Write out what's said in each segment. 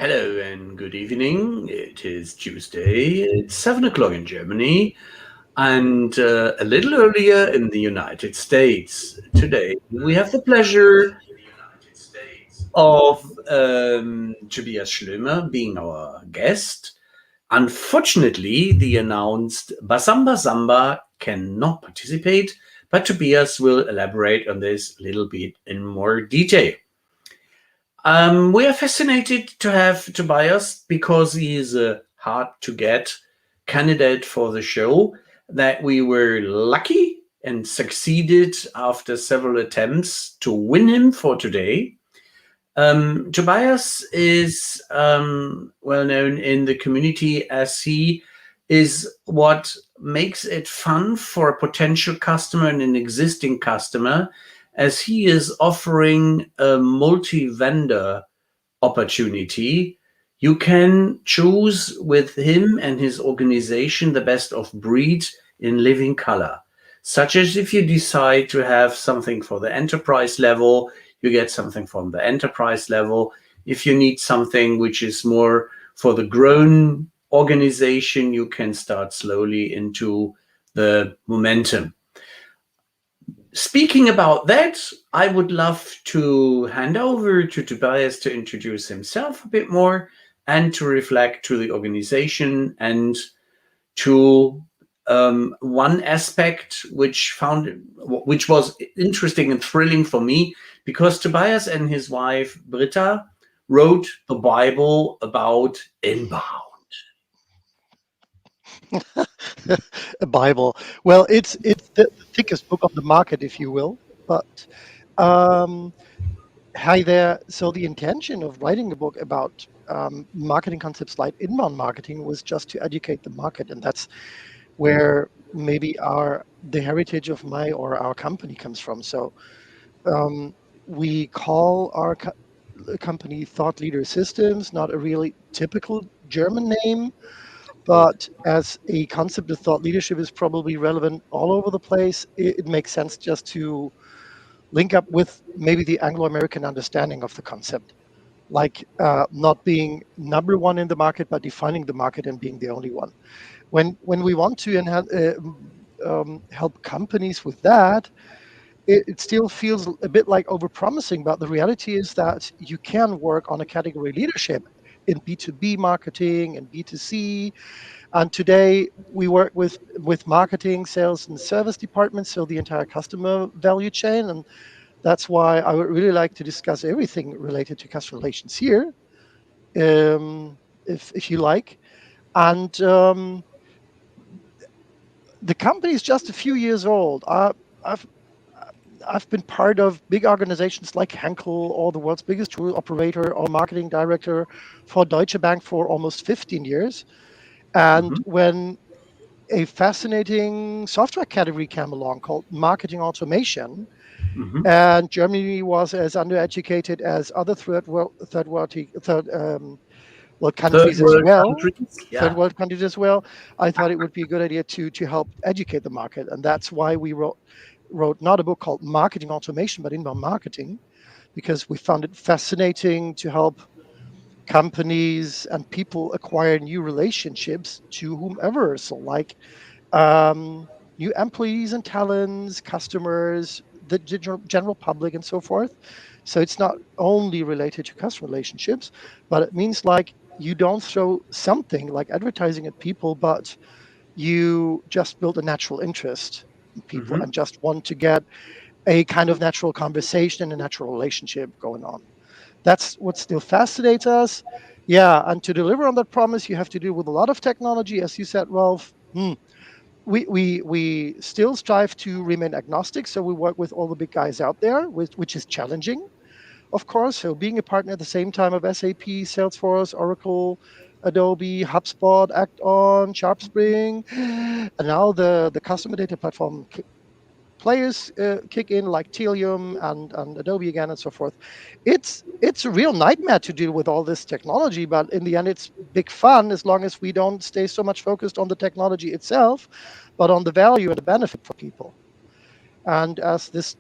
Hello and good evening. It is Tuesday. It's 7 o'clock in Germany and a little earlier in the United States. Today, we have the pleasure of Tobbias Schlömer being our guest. Unfortunately, the announced Basamaba Samba cannot participate, but Tobbias will elaborate on this a little bit in more detail. We are fascinated to have Tobias because he is a hard to get candidate for the show. That we were lucky and succeeded after several attempts to win him for today. Tobias is well known in the community as he is what makes it fun for a potential customer and an existing customer, as he is offering a multi-vendor opportunity. You can choose with him and his organization the best of breed in living color. Such as if you decide to have something for the enterprise level, you get something from the enterprise level. If you need something which is more for the grown organization, you can start slowly into the momentum. Speaking about that, I would love to hand over to Tobias to introduce himself a bit more and to reflect to the organization and to one aspect which was interesting and thrilling for me, because Tobias and his wife Britta wrote the Bible about inbound. A Bible. Well, it's the thickest book on the market, if you will. But um, hi there. So the intention of writing a book about marketing concepts like inbound marketing was just to educate the market, and that's where maybe the heritage of my or our company comes from. So um, we call our company Thought Leader Systems, not a really typical German name. But as a concept of thought leadership is probably relevant all over the place, it makes sense just to link up with maybe the Anglo-American understanding of the concept, like not being number one in the market, but defining the market and being the only one. When we want to help companies with that, it still feels a bit like overpromising, but the reality is that you can work on a category leadership in B2B marketing and B2C. And today we work with marketing, sales, and service departments, so the entire customer value chain. And that's why I would really like to discuss everything related to customer relations here, if you like. And the company is just a few years old. I've I've been part of big organizations like Henkel, or the world's biggest tool operator, or marketing director for Deutsche Bank for almost 15 years. And Mhm, when a fascinating software category came along called marketing automation, mhm. and Germany was as undereducated as other third world Third countries as world well. countries, Third yeah. world countries as well. I thought it would be a good idea to help educate the market, and that's why we wrote not a book called Marketing Automation, but Inbound Marketing, because we found it fascinating to help companies and people acquire new relationships to whomever. So, like new employees and talents, customers, the general public, and so forth. So it's not only related to customer relationships, but it means like you don't throw something like advertising at people, but you just build a natural interest in people Mhm. and just want to get a kind of natural conversation and a natural relationship going on. That's what still fascinates us. Yeah, and to deliver on that promise, you have to deal with a lot of technology, as you said, Ralph. We still strive to remain agnostic, so we work with all the big guys out there, which is challenging, of course. So being a partner at the same time of SAP, Salesforce, Oracle, Adobe, HubSpot, Acton, SharpSpring, and now the customer data platform players kick in like Telium and Adobe again and so forth. It's a real nightmare to deal with all this technology, but in the end, it's big fun as long as we don't stay so much focused on the technology itself, but on the value and the benefit for people. And as this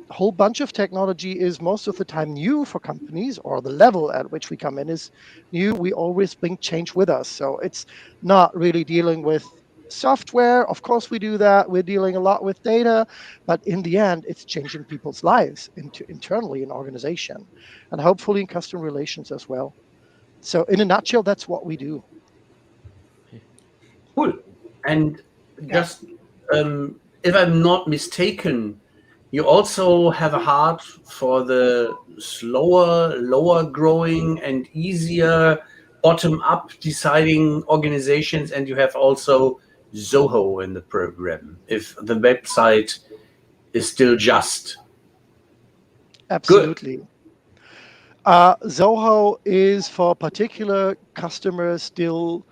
whole bunch of technology is most of the time new for companies, or the level at which we come in is new. We always bring change with us. So it's not really dealing with software. Of course, we do that. We're dealing a lot with data, but in the end, it's changing people's lives internally in organization, and hopefully in customer relations as well. So in a nutshell, that's what we do. Cool. And Yeah. just if I'm not mistaken, you also have a heart for the slower, lower growing, and easier bottom up deciding organizations, and you have also Zoho in the program. If the website is still just good. Absolutely. Zoho is for particular customers still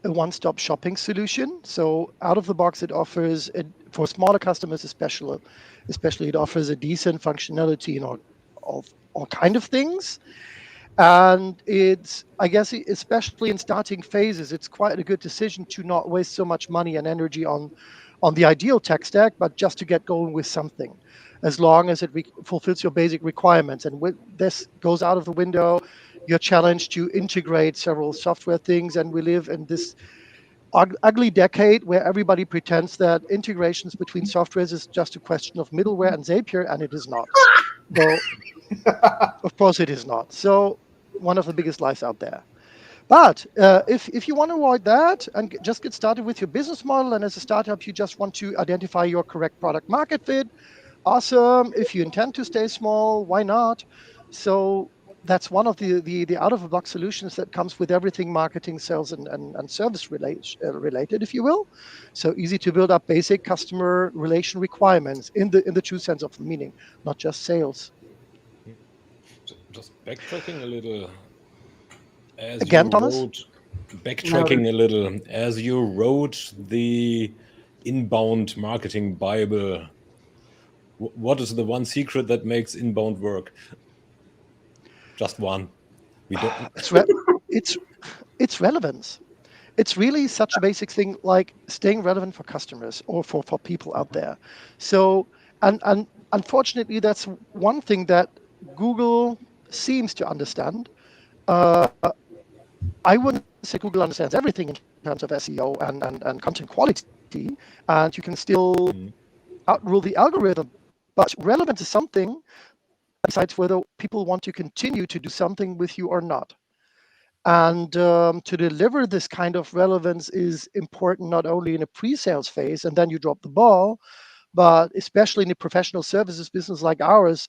a one-stop shopping solution. So out of the box, it offers for smaller customers, especially it offers a decent functionality in all kind of things. And it's, I guess, especially in starting phases, it's quite a good decision to not waste so much money and energy on the ideal tech stack, but just to get going with something, as long as it fulfills your basic requirements. And when this goes out of the window, you're challenged to integrate several software things. And we live in this ugly decade where everybody pretends that integrations between softwares is just a question of middleware and Zapier, and it is not. So, of course, it is not. So, one of the biggest lies out there. But if you want to avoid that and just get started with your business model, and as a startup, you just want to identify your correct product market fit, awesome. If you intend to stay small, why not? So that's one of the out of the box solutions that comes with everything marketing, sales, and service related, if you will. So easy to build up basic customer relation requirements in the true sense of the meaning, not just sales. Just backtracking a little, as you Again, Thomas? wrote, Louder. backtracking a little, as you wrote the inbound marketing Bible, what is the one secret that makes inbound work? Just one. We don't. It's re- it's it's relevance. It's really such a basic thing like staying relevant for customers or for people out there. So, and unfortunately, that's one thing that Google seems to understand. Uh, I wouldn't say Google understands everything in terms of SEO and content quality, and you can still outrule the algorithm. But relevance is something that decides whether people want to continue to do something with you or not. And to deliver this kind of relevance is important not only in a pre-sales phase and then you drop the ball, but especially in a professional services business like ours,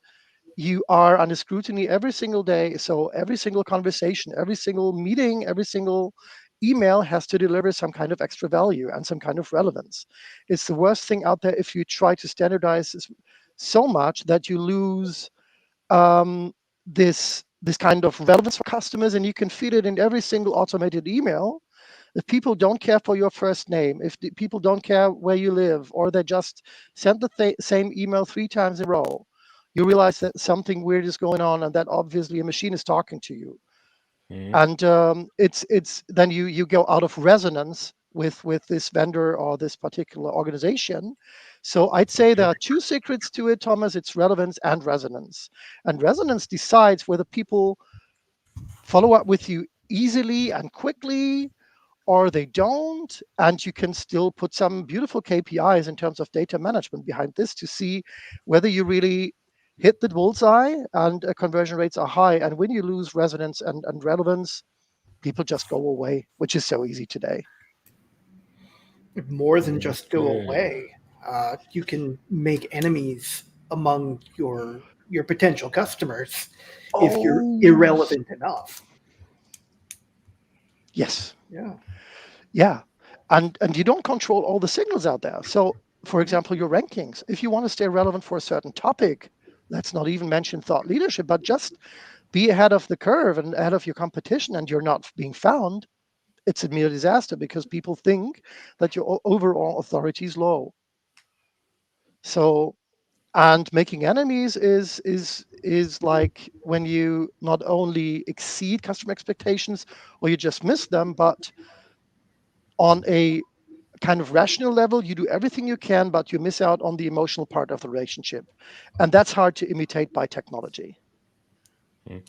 you are under scrutiny every single day. So every single conversation, every single meeting, every single email has to deliver some kind of extra value and some kind of relevance. It's the worst thing out there if you try to standardize this so much that you lose this kind of relevance for customers, and you can feed it in every single automated email. If people don't care for your first name, if the people don't care where you live, or they just send the same email 3 times in a row, you realize that something weird is going on, and that obviously a machine is talking to you. And it's then you go out of resonance with this vendor or this particular organization. So I'd say there are two secrets to it, Thomas. It's relevance and resonance. And resonance decides whether people follow up with you easily and quickly, or they don't. And you can still put some beautiful KPIs in terms of data management behind this to see whether you really hit the bullseye and conversion rates are high. And when you lose resonance and relevance, people just go away, which is so easy today. More than just go Okay. away. You can make enemies among your potential customers if you're Oh, irrelevant enough. yes. Yeah. Yeah. And you don't control all the signals out there. So, for example, your rankings, if you want to stay relevant for a certain topic, let's not even mention thought leadership, but just be ahead of the curve and ahead of your competition, and you're not being found, it's a mere disaster because people think that your overall authority is low. So, and making enemies is like when you not only exceed customer expectations or you just miss them, but on a kind of rational level, you do everything you can, but you miss out on the emotional part of the relationship. And that's hard to imitate by technology.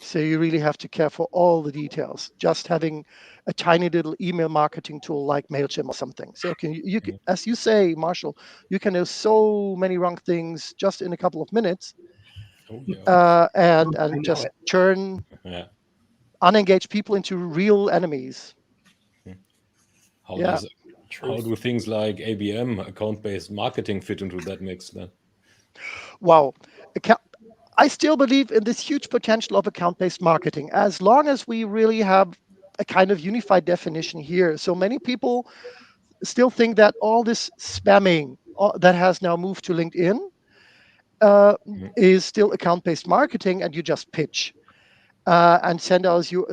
So you really have to care for all the details. Just having a tiny little email marketing tool like MailChimp or something. So you can, as you say, Marshall, you can do so many wrong things just in a couple of minutes, and just turn unengaged people into real enemies. How do things like ABM, account-based marketing, fit into that mix then? Wow. I still believe in this huge potential of account-based marketing, as long as we really have a kind of unified definition here. So many people still think that all this spamming that has now moved to LinkedIn is still account-based marketing, and you just pitch and send out your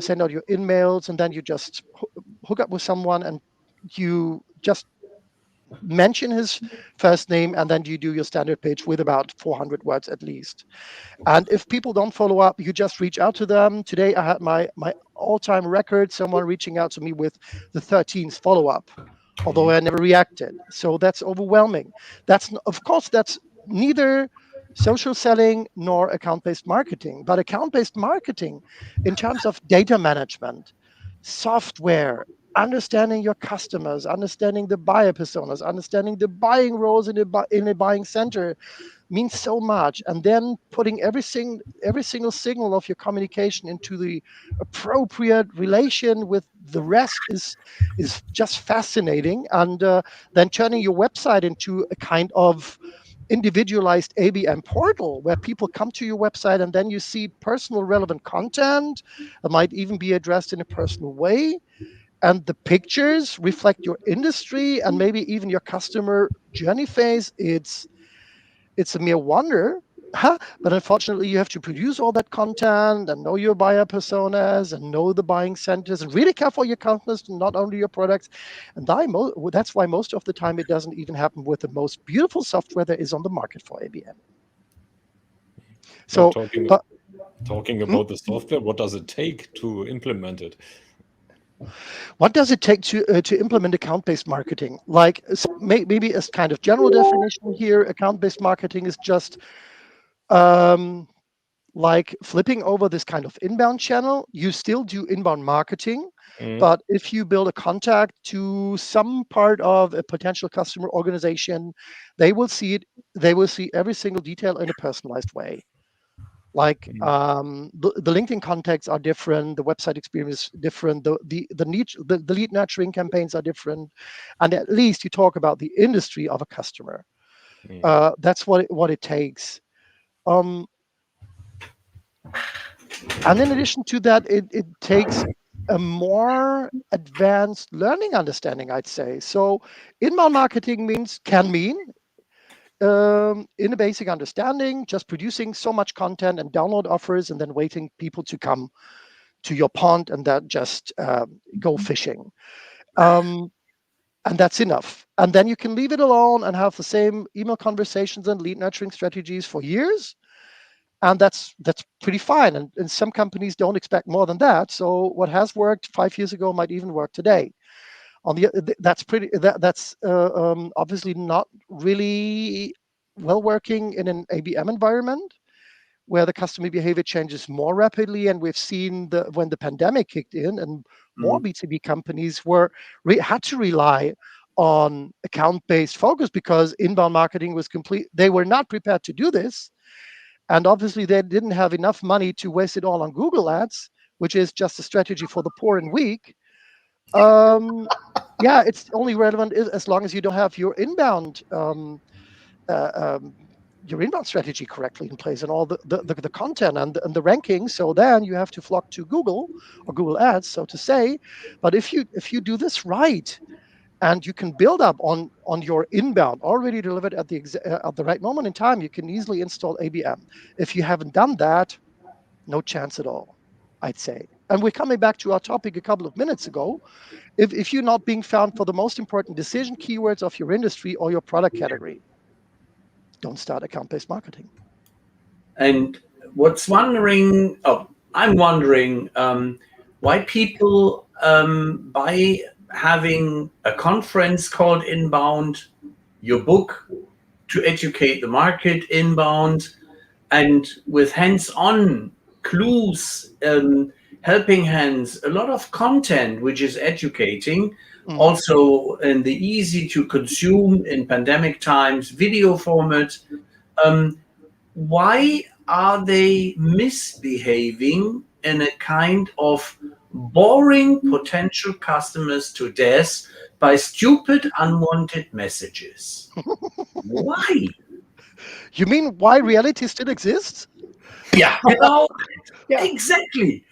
emails, and then you just hook up with someone, and you just mention his first name, and then you do your standard pitch with about 400 words at least. And if people don't follow up, you just reach out to them. Today I had my all-time record, someone reaching out to me with the 13th follow-up, although I never reacted. So that's overwhelming. Of course, that's neither social selling nor account-based marketing. But account-based marketing, in terms of data management, software, understanding your customers, understanding the buyer personas, understanding the buying roles in a buying center, means so much. And then putting every single signal of your communication into the appropriate relation with the rest is just fascinating. And then turning your website into a kind of individualized ABM portal where people come to your website, and then you see personal relevant content that might even be addressed in a personal way. And the pictures reflect your industry and maybe even your customer journey phase. It's a mere wonder, but unfortunately you have to produce all that content and know your buyer personas and know the buying centers and really care for your customers, not only your products. And that's why most of the time it doesn't even happen with the most beautiful software there is on the market for ABM. So, talking about the software, what does it take to implement it? What does it take to implement account-based marketing? Like, maybe as kind of general definition here, account-based marketing is just like flipping over this kind of inbound channel. You still do inbound marketing, but if you build a contact to some part of a potential customer organization, they will see it. They will see every single detail in a personalized way. Like the LinkedIn contacts are different, the website experience is different, the lead nurturing campaigns are different, and at least you talk about the industry of a customer. That's what it takes. And in addition to that, it takes a more advanced learning understanding, I'd say. So inbound marketing can mean in a basic understanding, just producing so much content and download offers and then waiting people to come to your pond and then just go fishing. And that's enough. And then you can leave it alone and have the same email conversations and lead nurturing strategies for years. And that's pretty fine. And some companies don't expect more than that. So what has worked 5 years ago might even work today. That's obviously not really well working in an ABM environment where the customer behavior changes more rapidly. And we've seen when the pandemic kicked in and more B2B companies had to rely on account-based focus because inbound marketing was complete. They were not prepared to do this. And obviously they didn't have enough money to waste it all on Google ads, which is just a strategy for the poor and weak. Yeah, it's only relevant as long as you don't have your inbound strategy correctly in place and all the content and the rankings. So then you have to flock to Google or Google Ads, so to say. But if you do this right, and you can build up on your inbound already delivered at the right moment in time, you can easily install ABM. If you haven't done that, no chance at all, I'd say. And we're coming back to our topic a couple of minutes ago. If you're not being found for the most important decision keywords of your industry or your product category, don't start account-based marketing. And I'm wondering why people buy having a conference called Inbound, your book to educate the market inbound, and with hands-on clues, helping hands, a lot of content which is educating, Mhm. also in the easy to consume in pandemic times, video format. Um, why are they misbehaving in a kind of boring potential customers to death by stupid unwanted messages? Why? You mean why reality still exists? Yeah, genau, Yeah. exactly.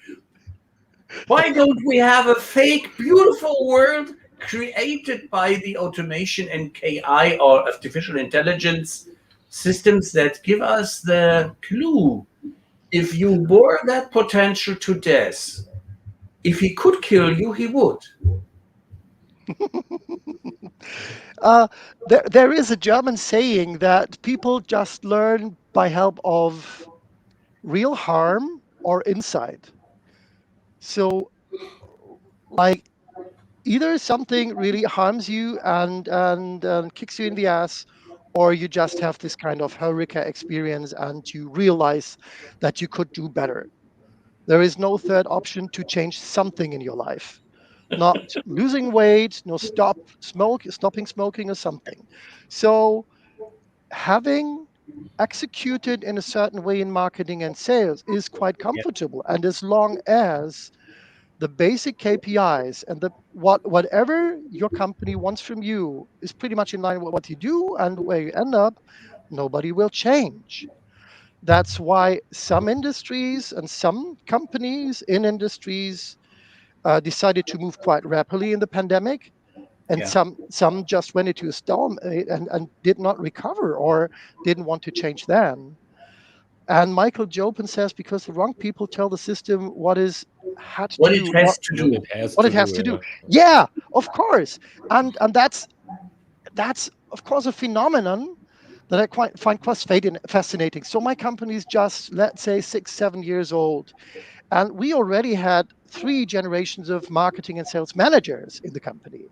Why don't we have a fake, beautiful world created by the automation and KI or artificial intelligence systems that give us the clue? If you bore that potential to death, if he could kill you, he would. Uh, there is a German saying that people just learn by help of real harm or insight. So, like, either something really harms you and kicks you in the ass, or you just have this kind of eureka experience and you realize that you could do better. There is no third option to change something in your life. Not losing weight, no stopping smoking or something. So having executed in a certain way in marketing and sales is quite Yeah. comfortable. And as long as the basic KPIs and whatever your company wants from you is pretty much in line with what you do and where you end up, nobody will change. That's why some industries and some companies in industries decided to move quite rapidly in the pandemic, and Yeah. some just went into a storm and did not recover or didn't want to change then. And Michael Jopen says because the wrong people tell the system what is had to What it do, has to What do. it has what to it has do, to do. yeah. Yeah, of course. And that's of course a phenomenon that I quite find quite fascinating. So my company is just, let's say, 6, 7 years old, and we already had 3 generations of marketing and sales managers in the company,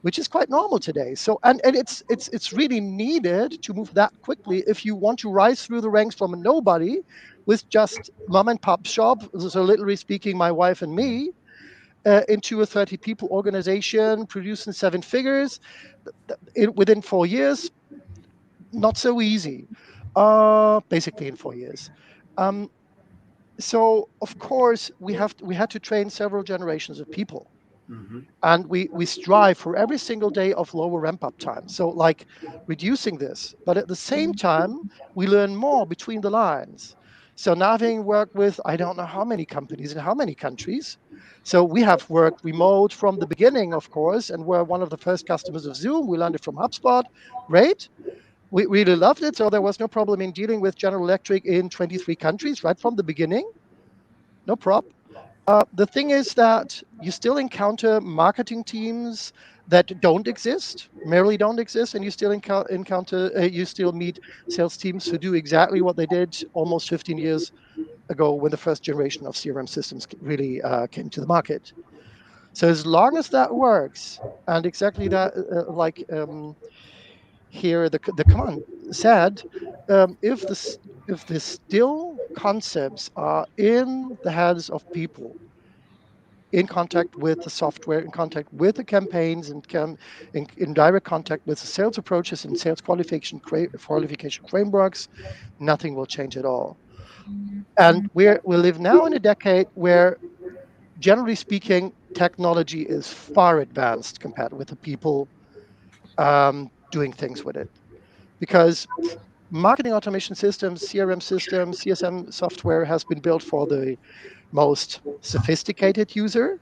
which is quite normal today. So and it's really needed to move that quickly if you want to rise through the ranks from a nobody with just mom and pop shop, so literally speaking, my wife and me, into a 30 people organization producing 7 figures within 4 years. Not so easy. Basically in 4 years. Um, so of course we had to train several generations of people, Mhm. and we strive for every single day of lower ramp up time, so like reducing this, but at the same time we learn more between the lines. So now having worked with I don't know how many companies in how many countries, so we have worked remote from the beginning, of course, and we're one of the first customers of Zoom. We learned it from HubSpot. Great. We really loved it, so there was no problem in dealing with General Electric in 23 countries right from the beginning. No problem. The thing is that you still encounter marketing teams that don't exist, merely don't exist, and you still you still meet sales teams who do exactly what they did almost 15 years ago when the first generation of CRM systems really came to the market. So as long as that works, and exactly that, here the command said, if the still concepts are in the heads of people, in contact with the software, in contact with the campaigns, and in direct contact with the sales approaches and sales qualification frameworks, nothing will change at all. And we live now in a decade where, generally speaking, technology is far advanced compared with the people doing things with it. Because marketing automation systems, CRM systems, CSM software has been built for the most sophisticated user.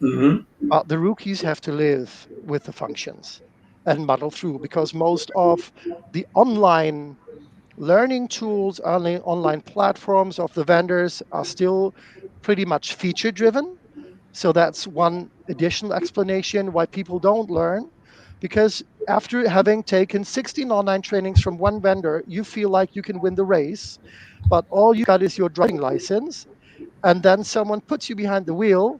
Mhm. The rookies have to live with the functions and muddle through, because most of the online learning tools, online platforms of the vendors are still pretty much feature driven. So that's one additional explanation why people don't learn, because after having taken 16 online trainings from one vendor, you feel like you can win the race, but all you got is your driving license, and then someone puts you behind the wheel,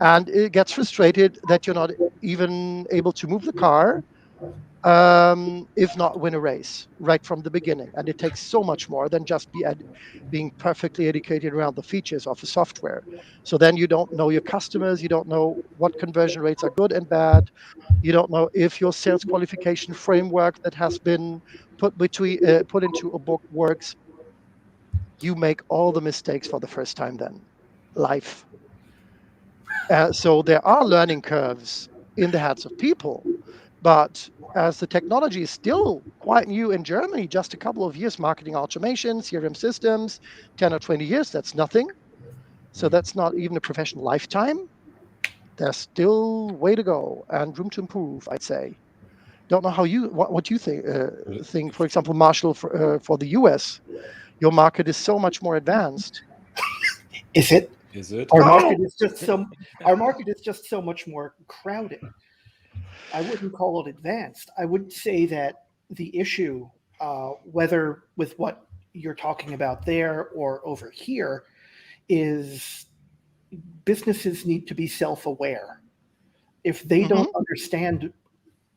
and it gets frustrated that you're not even able to move the car, if not win a race right from the beginning. And it takes so much more than just being perfectly educated around the features of the software. So then you don't know your customers, you don't know what conversion rates are good and bad, you don't know if your sales qualification framework that has been put into a book works. You make all the mistakes for the first time then, life. So there are learning curves in the heads of people, but as the technology is still quite new in Germany, just a couple of years, marketing automation, CRM systems, 10 or 20 years, that's nothing. So that's not even a professional lifetime. There's still way to go and room to improve, I'd say. Don't know how what you think. For example, Marshall, for the US, your market is so much more advanced. Is it? Is it? Our market is just so much more crowded. I wouldn't call it advanced. I would say that the issue, whether with what you're talking about there or over here, is businesses need to be self-aware. If they don't understand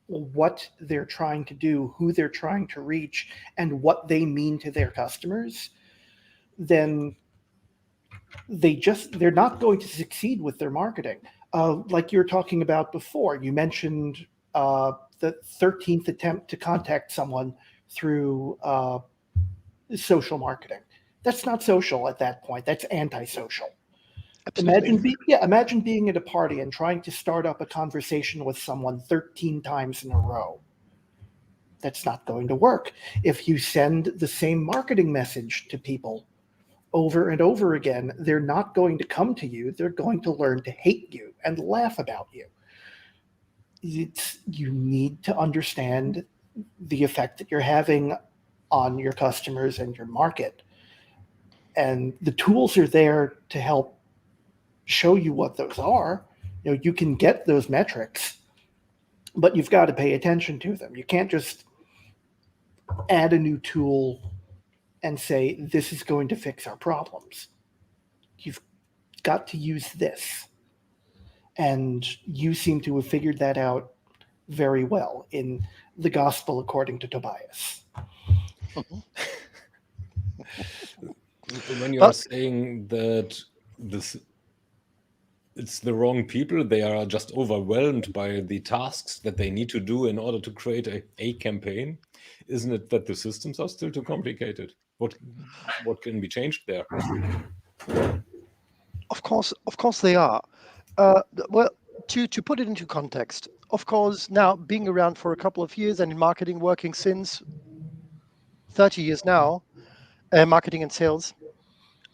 what they're trying to do, who they're trying to reach, and what they mean to their customers, then they're not going to succeed with their marketing. Like you were talking about before, you mentioned the 13th attempt to contact someone through social marketing. That's not social at that point. That's antisocial. Absolutely. Imagine being at a party and trying to start up a conversation with someone 13 times in a row. That's not going to work. If you send the same marketing message to people over and over again, they're not going to come to you. They're going to learn to hate you and laugh about you. You need to understand the effect that you're having on your customers and your market. And the tools are there to help show you what those are. You can get those metrics, but you've got to pay attention to them. You can't just add a new tool and say, this is going to fix our problems. You've got to use this. And you seem to have figured that out very well in the Gospel according to Tobbias. When you're But saying that it's the wrong people, they are just overwhelmed by the tasks that they need to do in order to create a campaign, isn't it that the systems are still too complicated? What can be changed there? of course they are. Well, to put it into context, of course, now being around for a couple of years and in marketing, working since 30 years now, marketing and sales,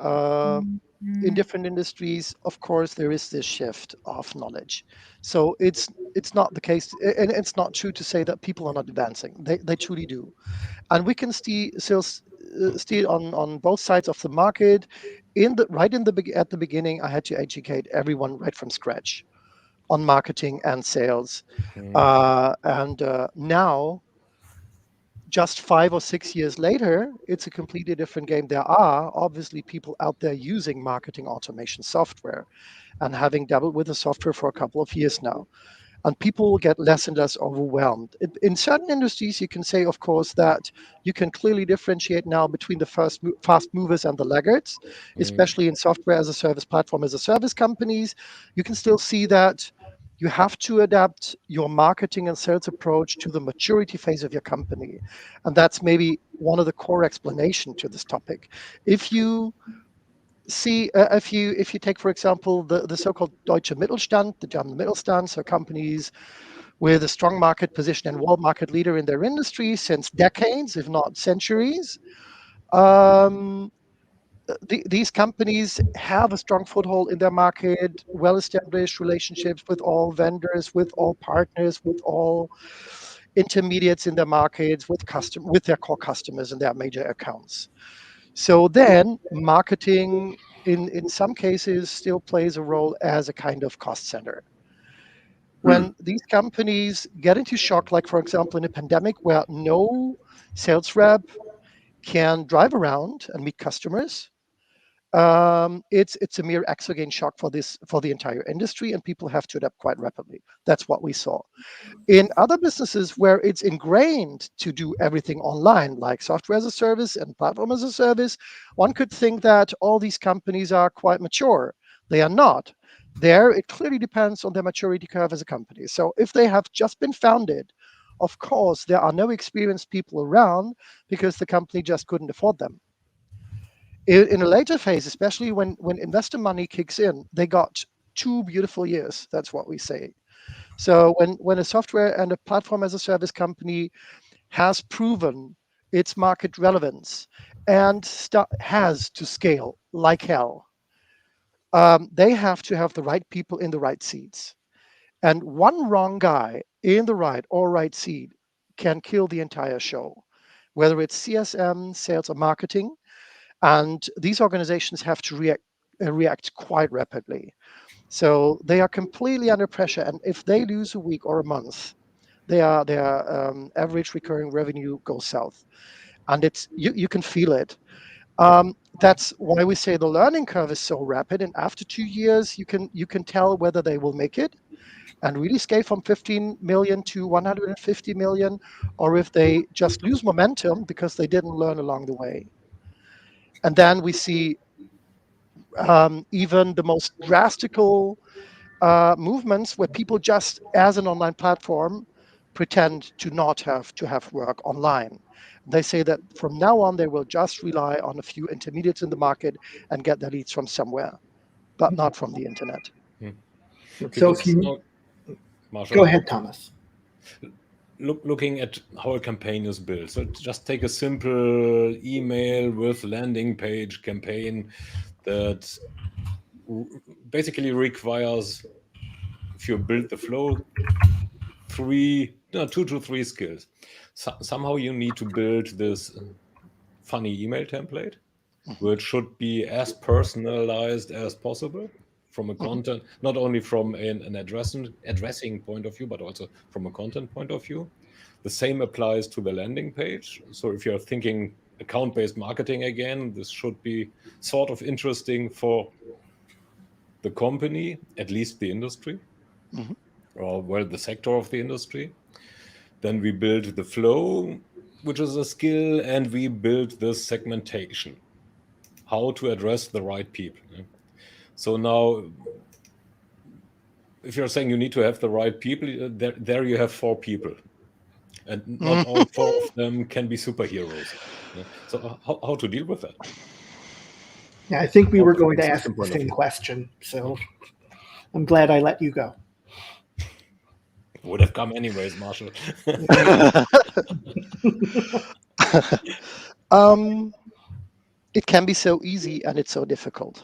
in different industries, of course, there is this shift of knowledge. So it's not the case, and it's not true to say that people are not advancing. They truly do, and we can see sales still on both sides of the market. At the beginning, I had to educate everyone right from scratch on marketing and sales, and now, just 5 or 6 years later, it's a completely different game. There are obviously people out there using marketing automation software and having dabbled with the software for a couple of years now. And people get less and less overwhelmed. In certain industries, you can say, of course, that you can clearly differentiate now between the fast movers and the laggards, especially in software as a service, platform as a service companies. You can still see that you have to adapt your marketing and sales approach to the maturity phase of your company. And that's maybe one of the core explanation to this topic. If you see, if you take, for example, the so-called Deutsche Mittelstand, the German Mittelstand, so companies with a strong market position and world market leader in their industry since decades, if not centuries, these companies have a strong foothold in their market, well-established relationships with all vendors, with all partners, with all intermediates in their markets, with their core customers and their major accounts. So then marketing in some cases still plays a role as a kind of cost center. When these companies get into shock, like for example in a pandemic where no sales rep can drive around and meet customers, it's a mere exogenous shock for the entire industry, and people have to adapt quite rapidly. That's what we saw. In other businesses where it's ingrained to do everything online, like software as a service and platform as a service, one could think that all these companies are quite mature. They are not. There, it clearly depends on their maturity curve as a company. So if they have just been founded, of course, there are no experienced people around because the company just couldn't afford them. In a later phase, especially when investor money kicks in, they got 2 beautiful years. That's what we say. So when a software and a platform as a service company has proven its market relevance and has to scale like hell, they have to have the right people in the right seats. And one wrong guy in the right or right seat can kill the entire show, whether it's CSM, sales, or marketing. And these organizations have to react quite rapidly. So they are completely under pressure. And if they lose a week or a month, their average recurring revenue goes south, and it's you can feel it. That's why we say the learning curve is so rapid. And after 2 years, you can tell whether they will make it and really scale from 15 million to 150 million, or if they just lose momentum because they didn't learn along the way. And then we see even the most drastical movements where people just, as an online platform, pretend to not have to have work online. They say that from now on, they will just rely on a few intermediates in the market and get their leads from somewhere, but not from the internet. So if Because you now, Marshall, go ahead, Thomas. looking at how a campaign is built. So just take a simple email with landing page campaign that basically requires, if you build the flow, 2 to 3 skills. Somehow you need to build this funny email template, which should be as personalized as possible from a content, not only from an addressing point of view, but also from a content point of view. The same applies to the landing page. So if you're thinking account-based marketing again, this should be sort of interesting for the company, at least the industry, or well, the sector of the industry. Then we build the flow, which is a skill, and we build the segmentation, how to address the right people. So now, if you're saying you need to have the right people, there you have 4 people. And not all 4 of them can be superheroes. So how to deal with that? Yeah, I think we were going to From ask system the point of same view. question, so I'm glad I let you go. Would have come anyways, Marshall. It can be so easy and it's so difficult.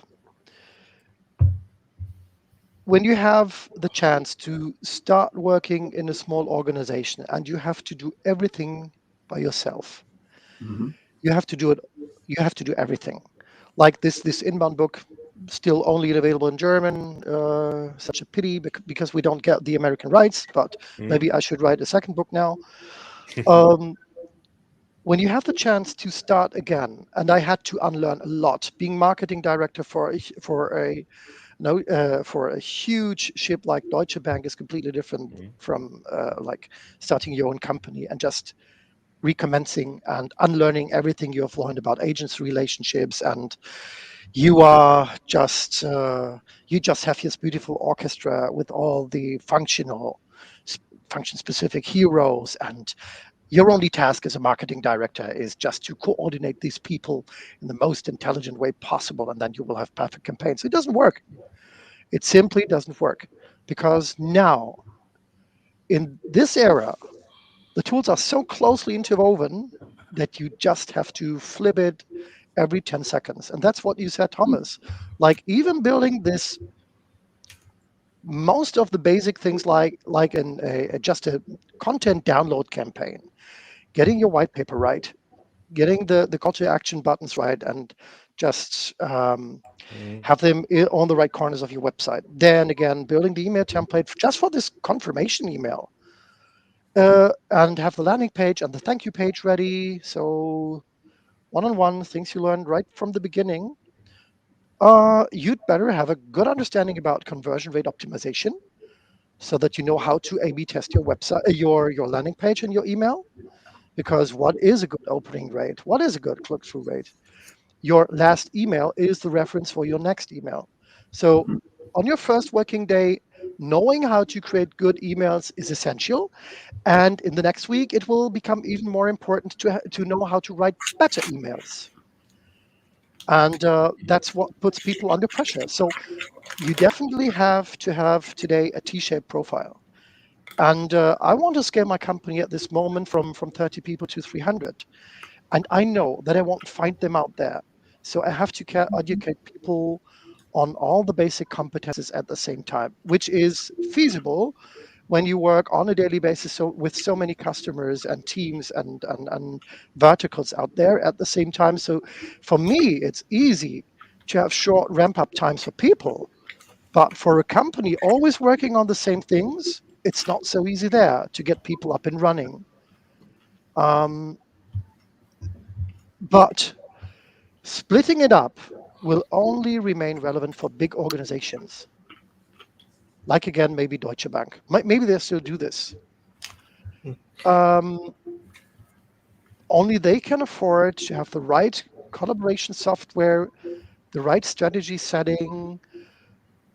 When you have the chance to start working in a small organization and you have to do everything by yourself, you have to do it. You have to do everything. Like this inbound book, still only available in German. Such a pity because we don't get the American rights. But maybe I should write a second book now. When you have the chance to start again, and I had to unlearn a lot. Being marketing director for a huge ship like Deutsche Bank is completely different from like starting your own company and just recommencing and unlearning everything you have learned about agents relationships, and you are just you just have this beautiful orchestra with all the function specific heroes, and your only task as a marketing director is just to coordinate these people in the most intelligent way possible, and then you will have perfect campaigns. It doesn't work. It simply doesn't work, because now in this era the tools are so closely interwoven that you just have to flip it every 10 seconds. And that's what you said, Thomas. Like even building this, most of the basic things like just a content download campaign, getting your white paper right, getting the call to action buttons right, and just have them on the right corners of your website. Then again, building the email template just for this confirmation email. And have the landing page and the thank you page ready. So one-on-one things you learned right from the beginning. You'd better have a good understanding about conversion rate optimization, so that you know how to A/B test your website, your landing page, and your email. Because what is a good opening rate? What is a good click-through rate? Your last email is the reference for your next email. So on your first working day, knowing how to create good emails is essential. And in the next week, it will become even more important to know how to write better emails. And that's what puts people under pressure. So you definitely have to have today a T-shaped profile. And I want to scale my company at this moment from 30 people to 300. And I know that I won't find them out there. So I have to educate people on all the basic competences at the same time, which is feasible when you work on a daily basis with so many customers and teams and verticals out there at the same time. So for me, it's easy to have short ramp up times for people. But for a company always working on the same things, it's not so easy there to get people up and running. But splitting it up will only remain relevant for big organizations. Like, again, maybe Deutsche Bank. Maybe they still do this. Only they can afford to have the right collaboration software, the right strategy setting,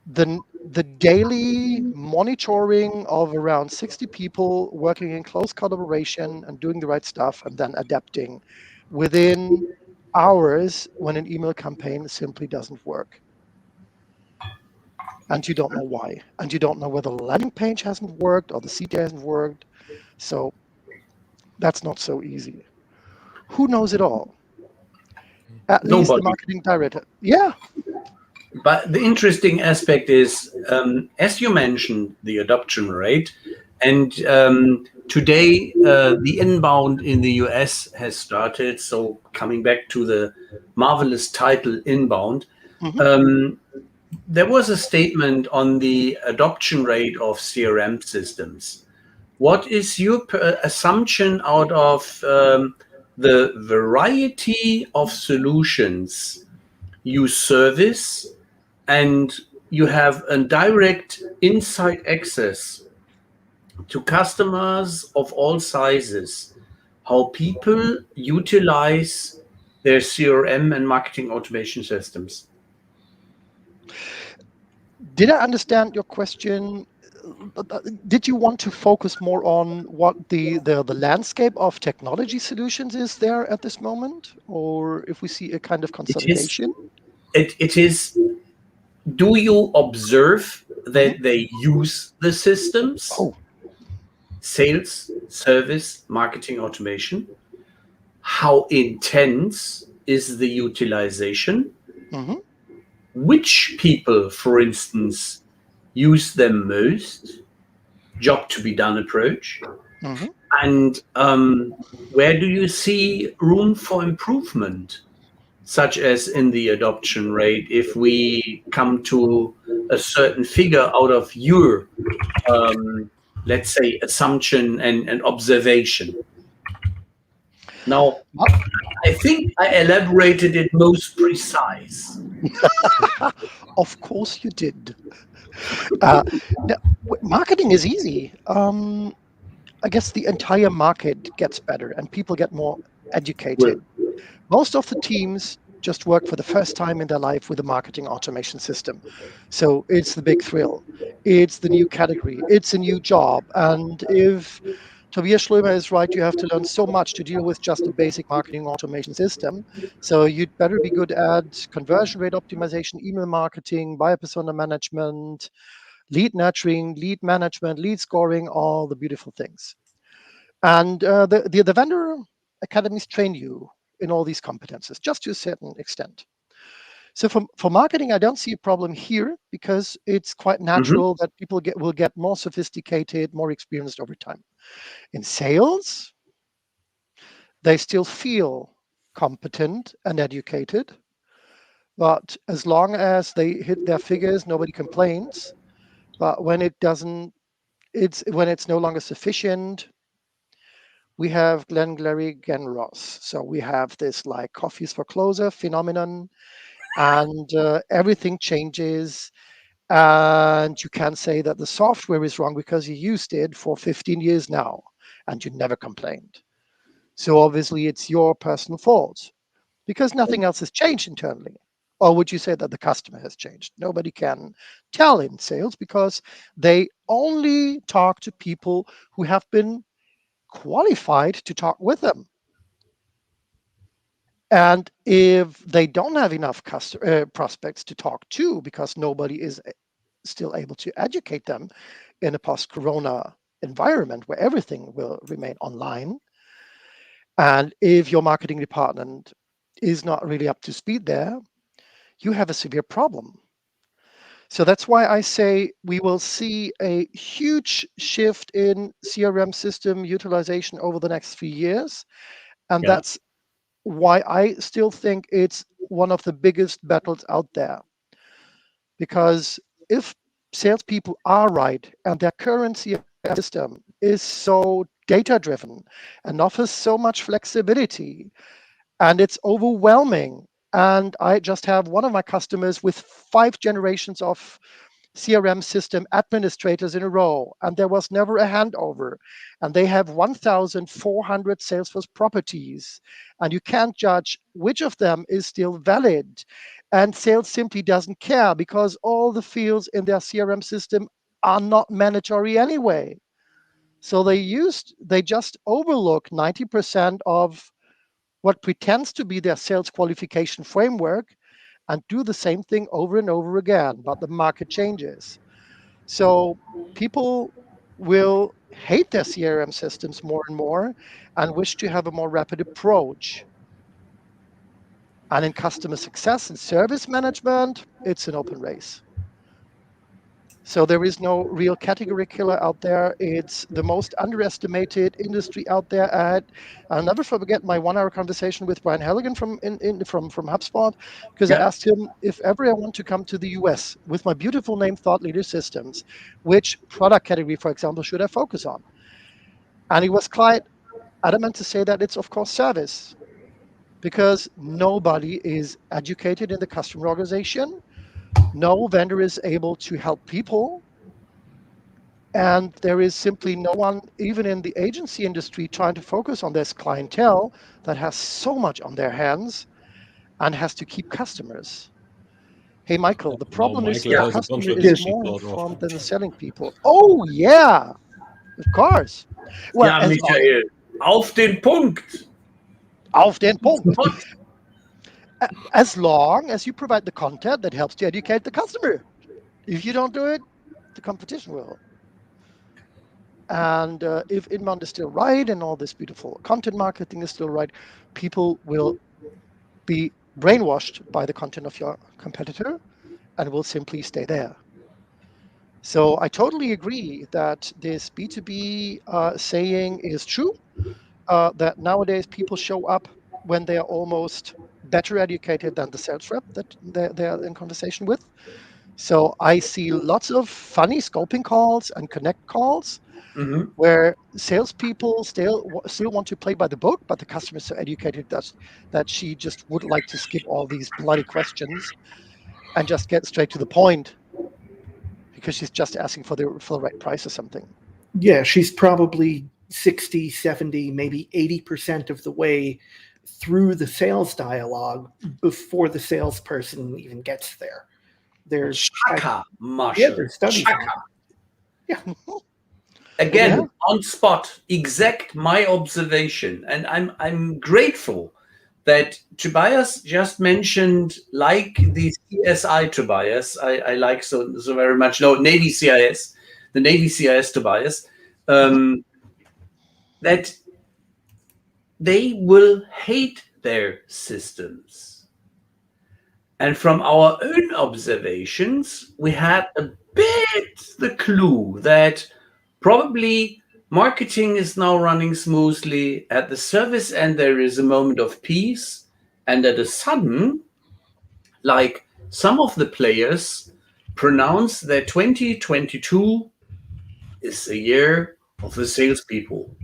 the daily monitoring of around 60 people working in close collaboration and doing the right stuff, and then adapting within hours when an email campaign simply doesn't work. And you don't know why. And you don't know whether the landing page hasn't worked or the CTA hasn't worked. So that's not so easy. Who knows it all? At least the Nobody. marketing director. Yeah. But the interesting aspect is, as you mentioned, the adoption rate. And today, the inbound in the US has started. So coming back to the marvelous title, Inbound, there was a statement on the adoption rate of CRM systems. What is your assumption out of the variety of solutions you service, and you have a direct inside access to customers of all sizes, how people utilize their CRM and marketing automation systems? Did I understand your question? Did you want to focus more on what the landscape of technology solutions is there at this moment? Or if we see a kind of consolidation? It is, do you observe that they use the systems? Oh, Sales, service, marketing automation. How intense is the utilization? Which people, for instance, use them most? Job to be done approach. And where do you see room for improvement, such as in the adoption rate, if we come to a certain figure out of your, let's say, assumption and observation? Now, I think I elaborated it most precise. of course you did. Now, marketing is easy. I guess the entire market gets better and people get more educated. Most of the teams just work for the first time in their life with a marketing automation system. So it's the big thrill. It's the new category. It's a new job. And if Tobbias Schlömer is right, you have to learn so much to deal with just a basic marketing automation system. So you'd better be good at conversion rate optimization, email marketing, buyer persona management, lead nurturing, lead management, lead scoring, all the beautiful things. And the vendor academies train you in all these competences, just to a certain extent. So for marketing, I don't see a problem here because it's quite natural that people will get more sophisticated, more experienced over time. In sales, they still feel competent and educated, but as long as they hit their figures, nobody complains. But when it doesn't, when it's no longer sufficient, we have Glenn Glary, Gen Ross. So we have this like coffees for closer phenomenon. and everything changes. And you can say that the software is wrong because you used it for 15 years now and you never complained. So obviously it's your personal fault because nothing else has changed internally. Or would you say that the customer has changed? Nobody can tell in sales because they only talk to people who have been qualified to talk with them. And if they don't have enough prospects to talk to because nobody is still able to educate them in a post-corona environment where everything will remain online, and if your marketing department is not really up to speed there, you have a severe problem. So that's why I say we will see a huge shift in CRM system utilization over the next few years. And Yeah. that's why I still think it's one of the biggest battles out there. Because if salespeople are right and their current CRM system is so data driven and offers so much flexibility and it's overwhelming, and I just have one of my customers with 5 generations of CRM system administrators in a row, and there was never a handover. And they have 1,400 Salesforce properties, and you can't judge which of them is still valid. And sales simply doesn't care because all the fields in their CRM system are not mandatory anyway. So they just overlook 90% of what pretends to be their sales qualification framework and do the same thing over and over again, but the market changes. So people will hate their CRM systems more and more and wish to have a more rapid approach. And in customer success and service management, it's an open race. So there is no real category killer out there. It's the most underestimated industry out there. I'll never forget my 1 hour conversation with Brian Halligan from HubSpot, because I Yeah. asked him, if ever I want to come to the US with my beautiful name Thought Leader Systems, which product category, for example, should I focus on? And he was quite adamant to say that it's, of course, service, because nobody is educated in the customer organization. No vendor is able to help people. And there is simply no one, even in the agency industry, trying to focus on this clientele that has so much on their hands and has to keep customers. Hey, Michael, the Now problem is the Michael has a customer is contradiction more sort of. informed than the selling people. Oh, yeah, of course. Well, Ja, Michael, auf den Punkt. auf den Punkt. What? As long as you provide the content that helps to educate the customer. If you don't do it, the competition will. And if inbound is still right and all this beautiful content marketing is still right, people will be brainwashed by the content of your competitor and will simply stay there. So I totally agree that this B2B saying is true, that nowadays people show up when they are almost better educated than the sales rep that they are in conversation with. So I see lots of funny scoping calls and connect calls Mhm. where salespeople still want to play by the book, but the customer is so educated that she just would like to skip all these bloody questions and just get straight to the point because she's just asking for the right price or something. Yeah, she's probably 60, 70, maybe 80% of the way through the sales dialogue before the salesperson even gets there. There's Chaka, yeah, Marshall. there's studies Chaka. on it. Yeah. Again, Yeah. on spot, exact my observation. And I'm grateful that Tobias just mentioned, like the CSI Tobias, I like so very much, no, Navy CIS, the Navy CIS Tobias, that they will hate their systems. And from our own observations, we had a bit the clue that probably marketing is now running smoothly. At the service end, there is a moment of peace. And at a sudden, like some of the players pronounce that 2022 is the year of the salespeople.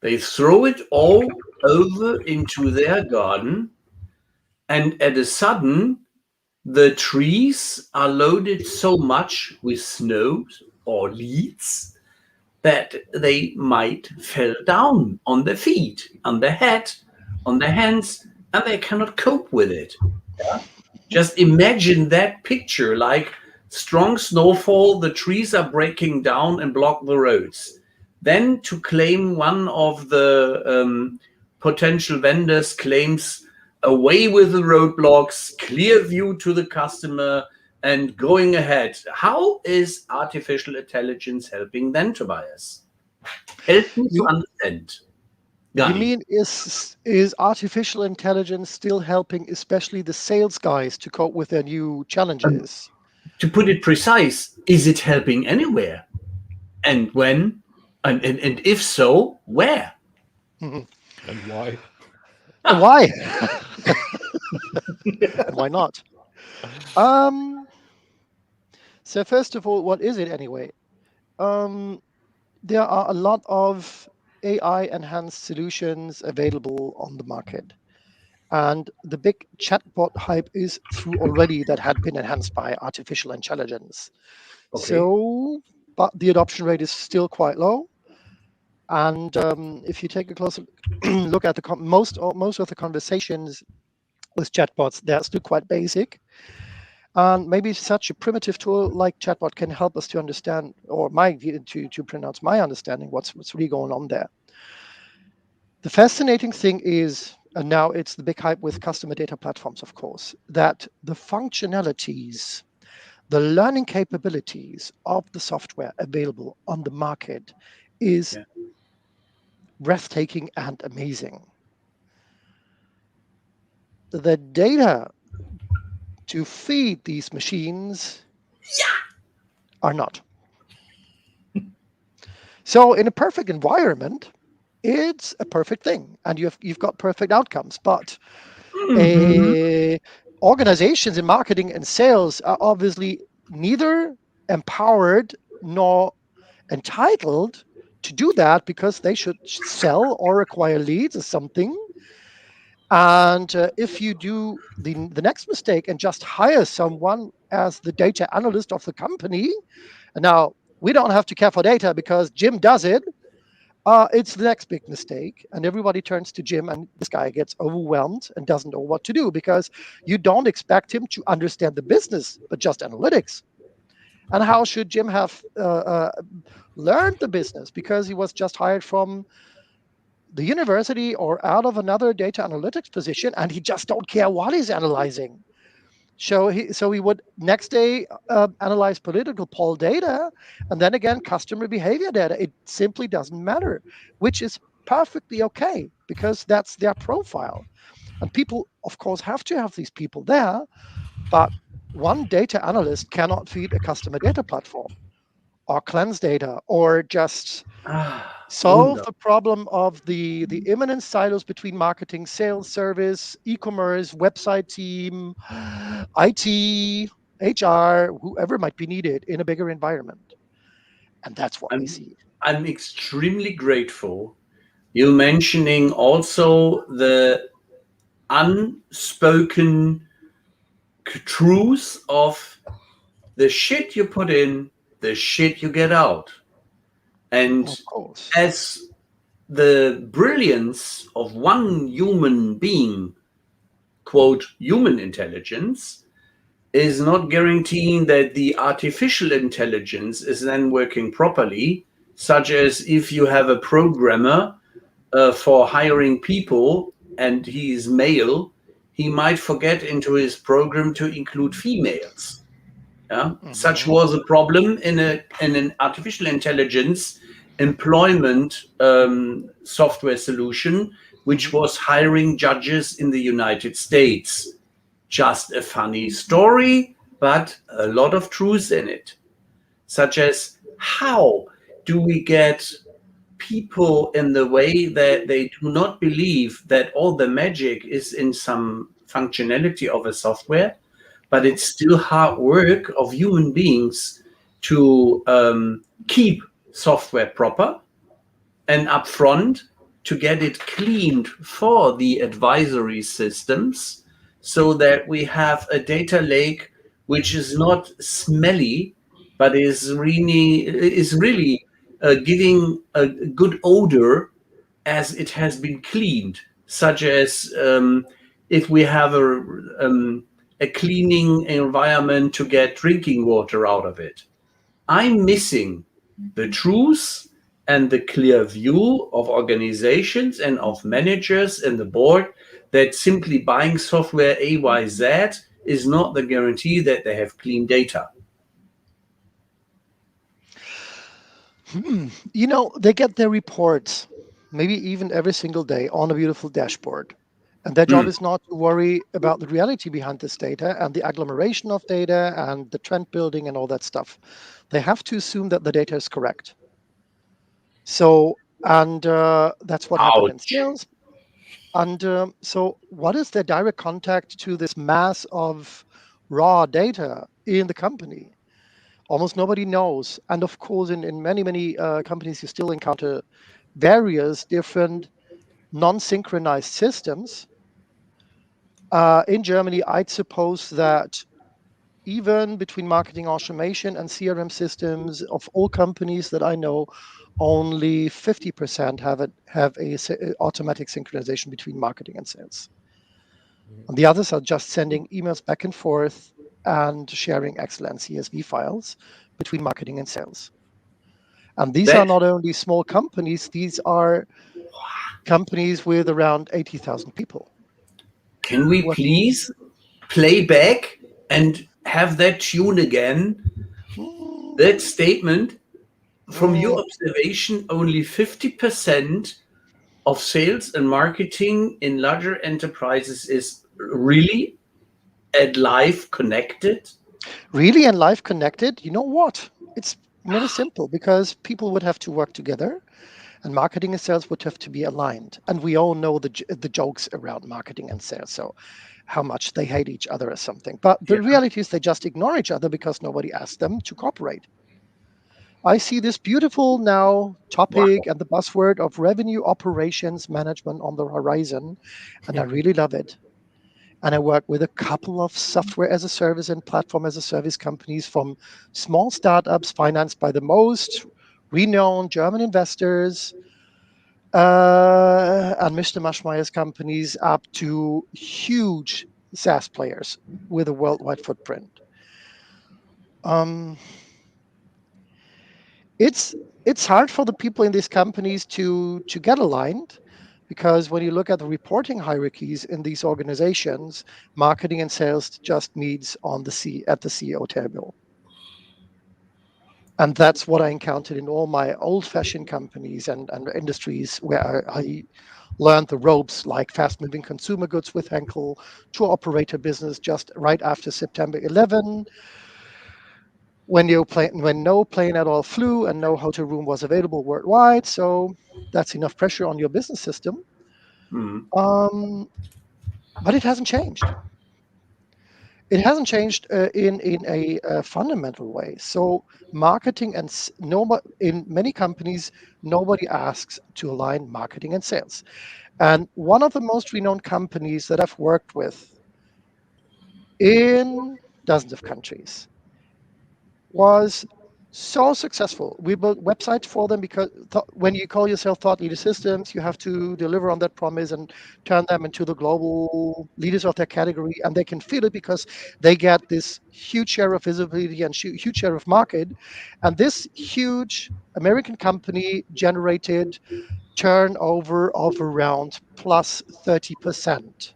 They throw it all over into their garden. And at a sudden, the trees are loaded so much with snow or leaves that they might fall down on their feet, on their head, on their hands, and they cannot cope with it. Yeah? Just imagine that picture, like strong snowfall, the trees are breaking down and block the roads. Then to claim one of the potential vendors claims away with the roadblocks, clear view to the customer, and going ahead. How is artificial intelligence helping then, Tobias? Help me to understand. You Gani. mean is artificial intelligence still helping, especially the sales guys, to cope with their new challenges? To put it precise, is it helping anywhere? And when? And if so, where? Mhm. And why? And why? And why not? So first of all, what is it anyway? There are a lot of AI enhanced solutions available on the market. And the big chatbot hype is through already that had been enhanced by artificial intelligence. Okay. So, but the adoption rate is still quite low. And if you take a closer look at the most of the conversations with chatbots, they're still quite basic. And maybe such a primitive tool like chatbot can help us to understand, or to pronounce my understanding what's really going on there. The fascinating thing is, and now it's the big hype with customer data platforms, of course, that the functionalities, the learning capabilities of the software available on the market is breathtaking and amazing. The data to feed these machines are not. So in a perfect environment, it's a perfect thing, and you've got perfect outcomes. But organizations in marketing and sales are obviously neither empowered nor entitled to do that because they should sell or acquire leads or something. And if you do the next mistake and just hire someone as the data analyst of the company, and now we don't have to care for data because Jim does it, it's the next big mistake. And everybody turns to Jim, and this guy gets overwhelmed and doesn't know what to do because you don't expect him to understand the business, but just analytics. And how should Jim have learned the business? Because he was just hired from the university or out of another data analytics position, and he just don't care what he's analyzing. So he would next day analyze political poll data, and then again customer behavior data. It simply doesn't matter, which is perfectly okay because that's their profile. And people, of course, have to have these people there, but one data analyst cannot feed a customer data platform or cleanse data or just solve the problem of the imminent silos between marketing, sales, service, e-commerce, website team, IT, HR, whoever might be needed in a bigger environment. And that's what we see. I'm extremely grateful you mentioning also the unspoken truth of the shit you put in, the shit you get out. And Of course. as the brilliance of one human being, quote, human intelligence, is not guaranteeing that the artificial intelligence is then working properly, such as if you have a programmer for hiring people and he is male, he might forget into his program to include females. Yeah? Such was a problem in an artificial intelligence employment software solution, which was hiring judges in the United States. Just a funny story, but a lot of truth in it. Such as, how do we get people in the way that they do not believe that all the magic is in some functionality of a software, but it's still hard work of human beings to keep software proper and upfront to get it cleaned for the advisory systems so that we have a data lake which is not smelly, but is really giving a good odor as it has been cleaned, such as if we have a cleaning environment to get drinking water out of it. I'm missing the truth and the clear view of organizations and of managers and the board that simply buying software AYZ is not the guarantee that they have clean data. They get their reports, maybe even every single day on a beautiful dashboard. And their job is not to worry about the reality behind this data and the agglomeration of data and the trend building and all that stuff. They have to assume that the data is correct. So, and that's what happened in Ouch. sales. And so, what is their direct contact to this mass of raw data in the company? Almost nobody knows. And of course, in many companies, you still encounter various different non-synchronized systems. In Germany, I'd suppose that even between marketing automation and CRM systems of all companies that I know, only 50% have a automatic synchronization between marketing and sales. And the others are just sending emails back and forth and sharing excellent CSV files between marketing and sales. And these are That not only small companies, these are companies with around 80,000 people. can we What? please play back and have that tune again? That statement, from your observation, only 50% of sales and marketing in larger enterprises is really at life connected. Really and life connected? You know what? It's really simple because people would have to work together and marketing and sales would have to be aligned. And we all know the jokes around marketing and sales. So how much they hate each other or something. But the Yeah. reality is they just ignore each other because nobody asked them to cooperate. I see this beautiful now topic and the buzzword of revenue operations management on the horizon, and I really love it. And I work with a couple of software as a service and platform as a service companies, from small startups financed by the most renowned German investors and Mr. Maschmeyer's companies up to huge SaaS players with a worldwide footprint. Um, it's hard for the people in these companies to get aligned, because when you look at the reporting hierarchies in these organizations, marketing and sales just meets at the CEO table. And that's what I encountered in all my old-fashioned companies and industries where I learned the ropes, like fast-moving consumer goods with Henkel, tour operator business just right after September 11, when no plane at all flew and no hotel room was available worldwide. So that's enough pressure on your business system. But it hasn't changed. It hasn't changed in a fundamental way. So marketing and in many companies, nobody asks to align marketing and sales. And one of the most renowned companies that I've worked with in dozens of countries was so successful. We built websites for them because when you call yourself thought leader systems, you have to deliver on that promise and turn them into the global leaders of their category, and they can feel it because they get this huge share of visibility and huge share of market. And this huge American company generated turnover of around plus 30%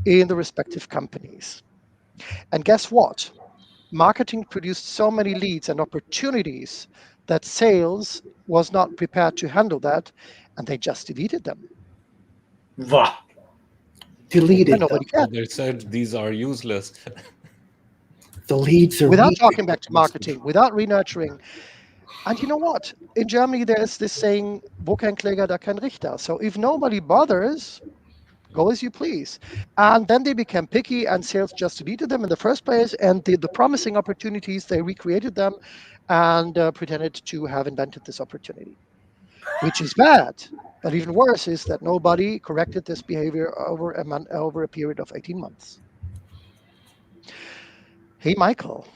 in the respective companies. And guess what? Marketing produced so many leads and opportunities that sales was not prepared to handle that, and they just deleted them. Wow. Deleted And them. nobody So cared. they said these are useless. The leads are Without weak. talking back to marketing, without renurturing. And you know what? In Germany, there's this saying, wo kein Kläger, da kein Richter. So if nobody bothers, go as you please. And then they became picky, and sales just deleted them in the first place. And the promising opportunities, they recreated them and pretended to have invented this opportunity, which is bad. But even worse is that nobody corrected this behavior over a period of 18 months. Hey, Michael,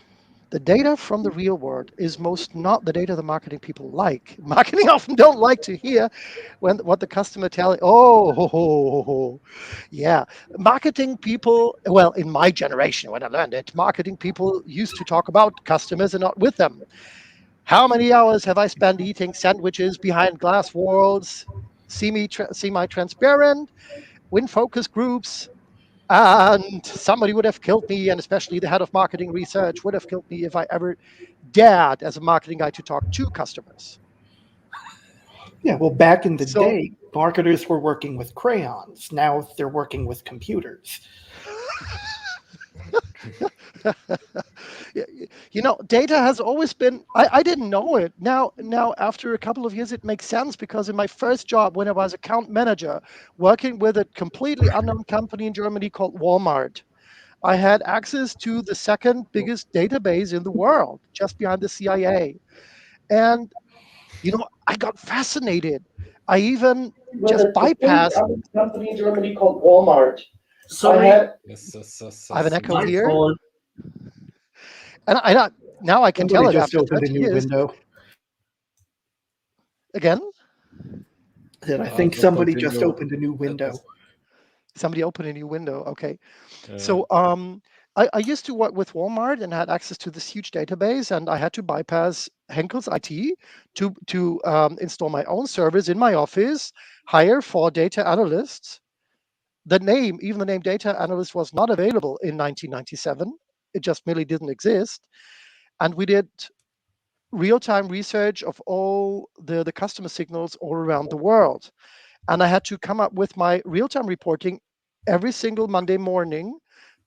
the data from the real world is most not the data the marketing people like. Marketing often don't like to hear what the customer tell. Yeah. Marketing people, well, in my generation, when I learned it, marketing people used to talk about customers and not with them. How many hours have I spent eating sandwiches behind glass walls, semi-transparent, win focus groups, and somebody would have killed me, and especially the head of marketing research would have killed me if I ever dared as a marketing guy to talk to customers. Yeah, well, back in the So day, marketers were working with crayons. Now they're working with computers. data has always been, I didn't know it. Now after a couple of years it makes sense, because in my first job, when I was account manager working with a completely unknown company in Germany called Walmart, I had access to the second biggest database in the world, just behind the CIA. And I got fascinated. I even With just a complete bypassed. other company in Germany called Walmart. Sorry, I have an echo my here, fault. and now I can tell Somebody it just after opened a 30 new years. window. Again, I think Just somebody just continue. opened a new window. somebody opened a new window. Okay. Yeah. So I used to work with Walmart and had access to this huge database, and I had to bypass Henkel's IT to install my own servers in my office, hire 4 data analysts. Even the name data analyst was not available in 1997. It just merely didn't exist. And we did real-time research of all the customer signals all around the world. And I had to come up with my real-time reporting every single Monday morning,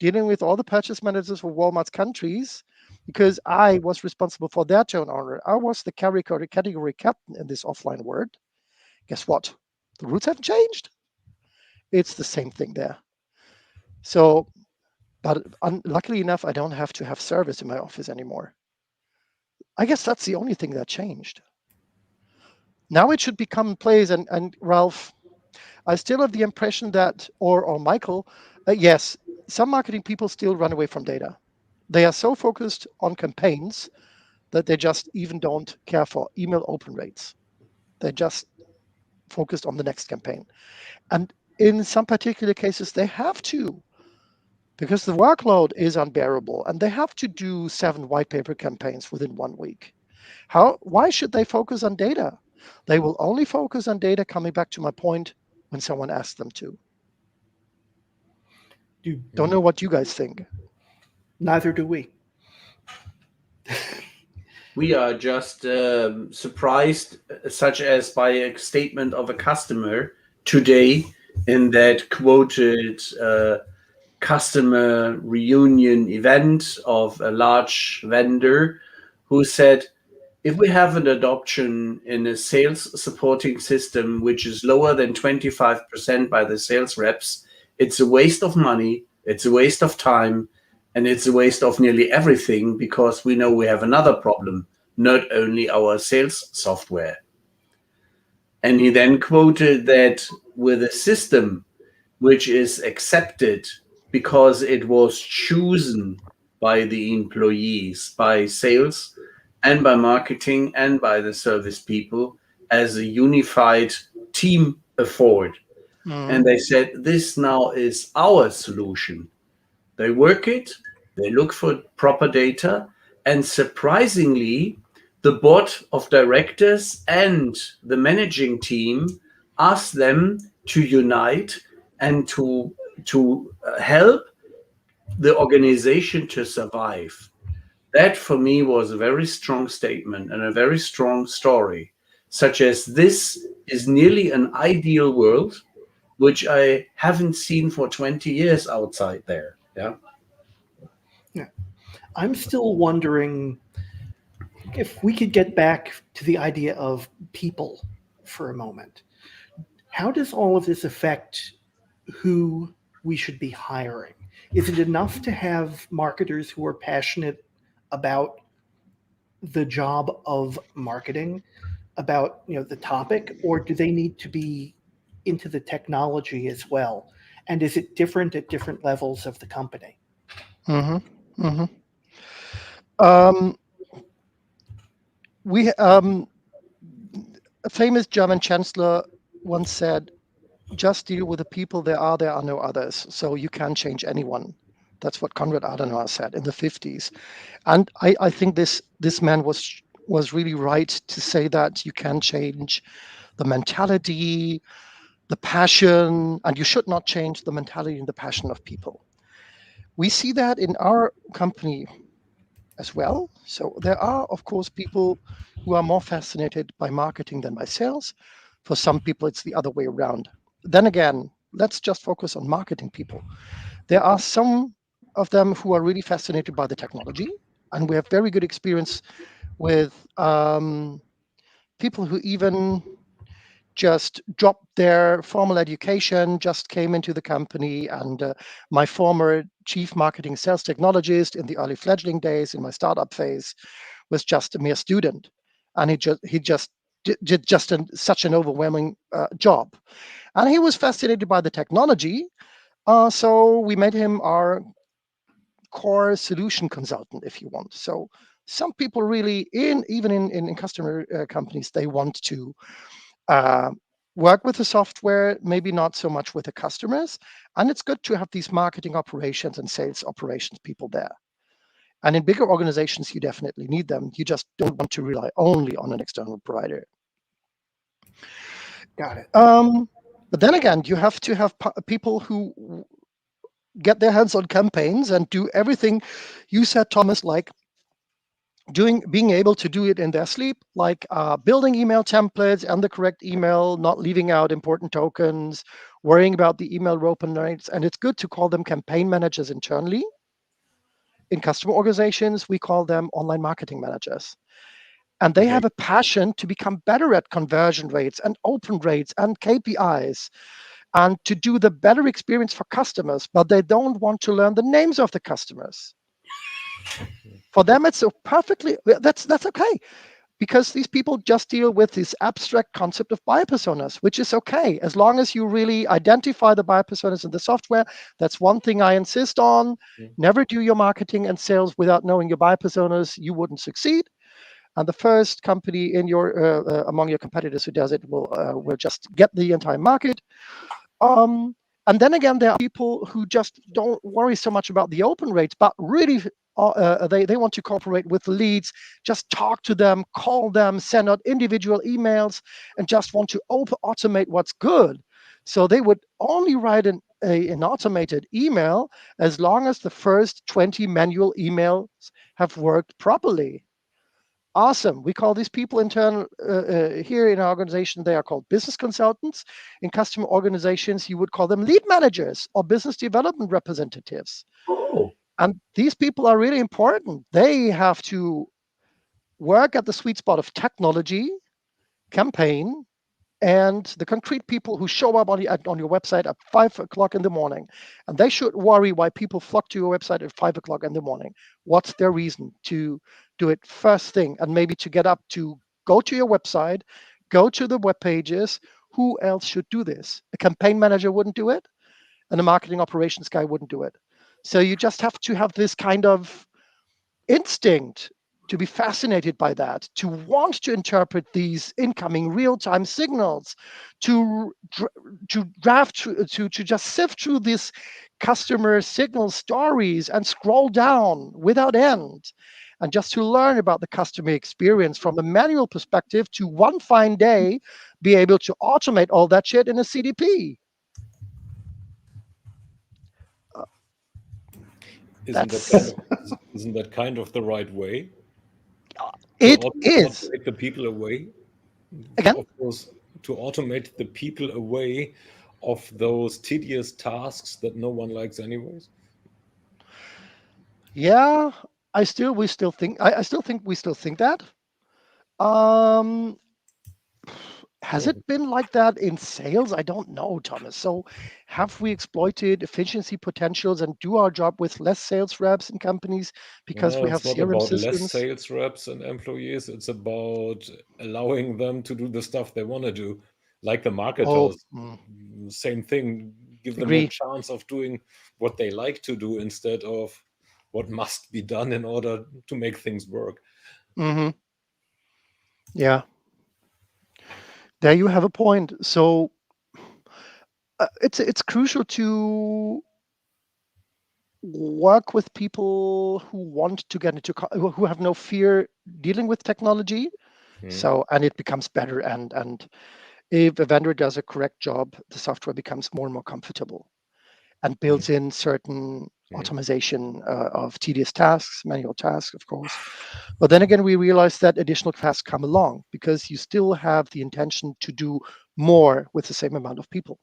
dealing with all the purchase managers for Walmart's countries, because I was responsible for their turnover. I was the category captain in this offline world. Guess what? The rules haven't changed. It's the same thing there. So, but luckily enough, I don't have to have service in my office anymore. I guess that's the only thing that changed. Now it should be commonplace. And Ralph, I still have the impression that, or Michael, yes, some marketing people still run away from data. They are so focused on campaigns that they just even don't care for email open rates. They're just focused on the next campaign. And in some particular cases, they have to, because the workload is unbearable, and they have to do 7 white paper campaigns within 1 week. Why should they focus on data? They will only focus on data, coming back to my point, when someone asks them to. Don't know what you guys think. Neither do we. We are just surprised, such as by a statement of a customer today in that quoted customer reunion event of a large vendor who said, if we have an adoption in a sales supporting system which is lower than 25% by the sales reps, it's a waste of money, it's a waste of time, and it's a waste of nearly everything, because we know we have another problem, not only our sales software. And he then quoted that with a system which is accepted because it was chosen by the employees, by sales and by marketing and by the service people as a unified team effort. And they said, this now is our solution. They work it, they look for proper data, and surprisingly, the board of directors and the managing team asked them to unite and to help the organization to survive. That for me was a very strong statement and a very strong story, such as this is nearly an ideal world, which I haven't seen for 20 years outside there. Yeah. I'm still wondering if we could get back to the idea of people for a moment. How does all of this affect who we should be hiring? Is it enough to have marketers who are passionate about the job of marketing? about the topic, or do they need to be into the technology as well? And is it different at different levels of the company? Mm-hmm. Mm-hmm. A famous German chancellor once said, "Just deal with the people there are no others. So you can't change anyone." That's what Konrad Adenauer said in the 50s. And I think this man was really right to say that you can change the mentality, the passion, and you should not change the mentality and the passion of people. We see that in our company as well. So there are, of course, people who are more fascinated by marketing than by sales. For some people, it's the other way around. Then again, let's just focus on marketing people. There are some of them who are really fascinated by the technology, and we have very good experience with people who even just dropped their formal education, just came into the company. And my former chief marketing sales technologist in the early fledgling days in my startup phase was just a mere student, and he just did just such an overwhelming job, and he was fascinated by the technology. So we made him our core solution consultant, if you want. So some people really, even in customer companies, they want to uh, work with the software, maybe not so much with the customers. And it's good to have these marketing operations and sales operations people there. And in bigger organizations, you definitely need them. You just don't want to rely only on an external provider. Got it. But then again, you have to have people who get their hands on campaigns and do everything you said, Thomas, like being able to do it in their sleep, like building email templates and the correct email, not leaving out important tokens, worrying about the email open rates. And it's good to call them campaign managers internally. In customer organizations, we call them online marketing managers. And they have a passion to become better at conversion rates and open rates and KPIs and to do the better experience for customers, but they don't want to learn the names of the customers. For them, it's that's okay, because these people just deal with this abstract concept of buyer personas, which is okay as long as you really identify the buyer personas in the software. That's one thing I insist on. Never do your marketing and sales without knowing your buyer personas. You wouldn't succeed. And the first company in your among your competitors who does it will just get the entire market. And then again, there are people who just don't worry so much about the open rates, but really they want to cooperate with leads, just talk to them, call them, send out individual emails, and just want to automate what's good. So they would only write an automated email as long as the first 20 manual emails have worked properly. Awesome. We call these people internal here in our organization, they are called business consultants. In customer organizations, you would call them lead managers or business development representatives. Oh. And these people are really important. They have to work at the sweet spot of technology, campaign, and the concrete people who show up on your website at 5 o'clock in the morning. And they should worry why people flock to your website at 5 o'clock in the morning. What's their reason to do it first thing, and maybe to get up to go to your website, go to the web pages? Who else should do this? A campaign manager wouldn't do it, and a marketing operations guy wouldn't do it. So you just have to have this kind of instinct to be fascinated by that, to want to interpret these incoming real-time signals, to just sift through these customer signal stories and scroll down without end, and just to learn about the customer experience from a manual perspective, to one fine day be able to automate all that shit in a CDP. Isn't that kind of the right way? It is. Automate the people away. Again? Of course, to automate the people away of those tedious tasks that no one likes anyways. Yeah, I still think we still think that. Has it been like that in sales? I don't know, Thomas. So have we exploited efficiency potentials and do our job with less sales reps in companies because we Well, have it's not CRM about less systems? sales reps and employees. It's about allowing them to do the stuff they want to do, like the Oh, marketers. Same thing. Give them a agree. chance of doing what they like to do instead of what must be done in order to make things work. hmm Yeah, there you have a point. So it's crucial to work with people who want to get into who have no fear dealing with technology. So and it becomes better and if a vendor does a correct job, the software becomes more and more comfortable and builds in certain automation of tedious tasks, manual tasks, of course. But then again, we realize that additional tasks come along because you still have the intention to do more with the same amount of people.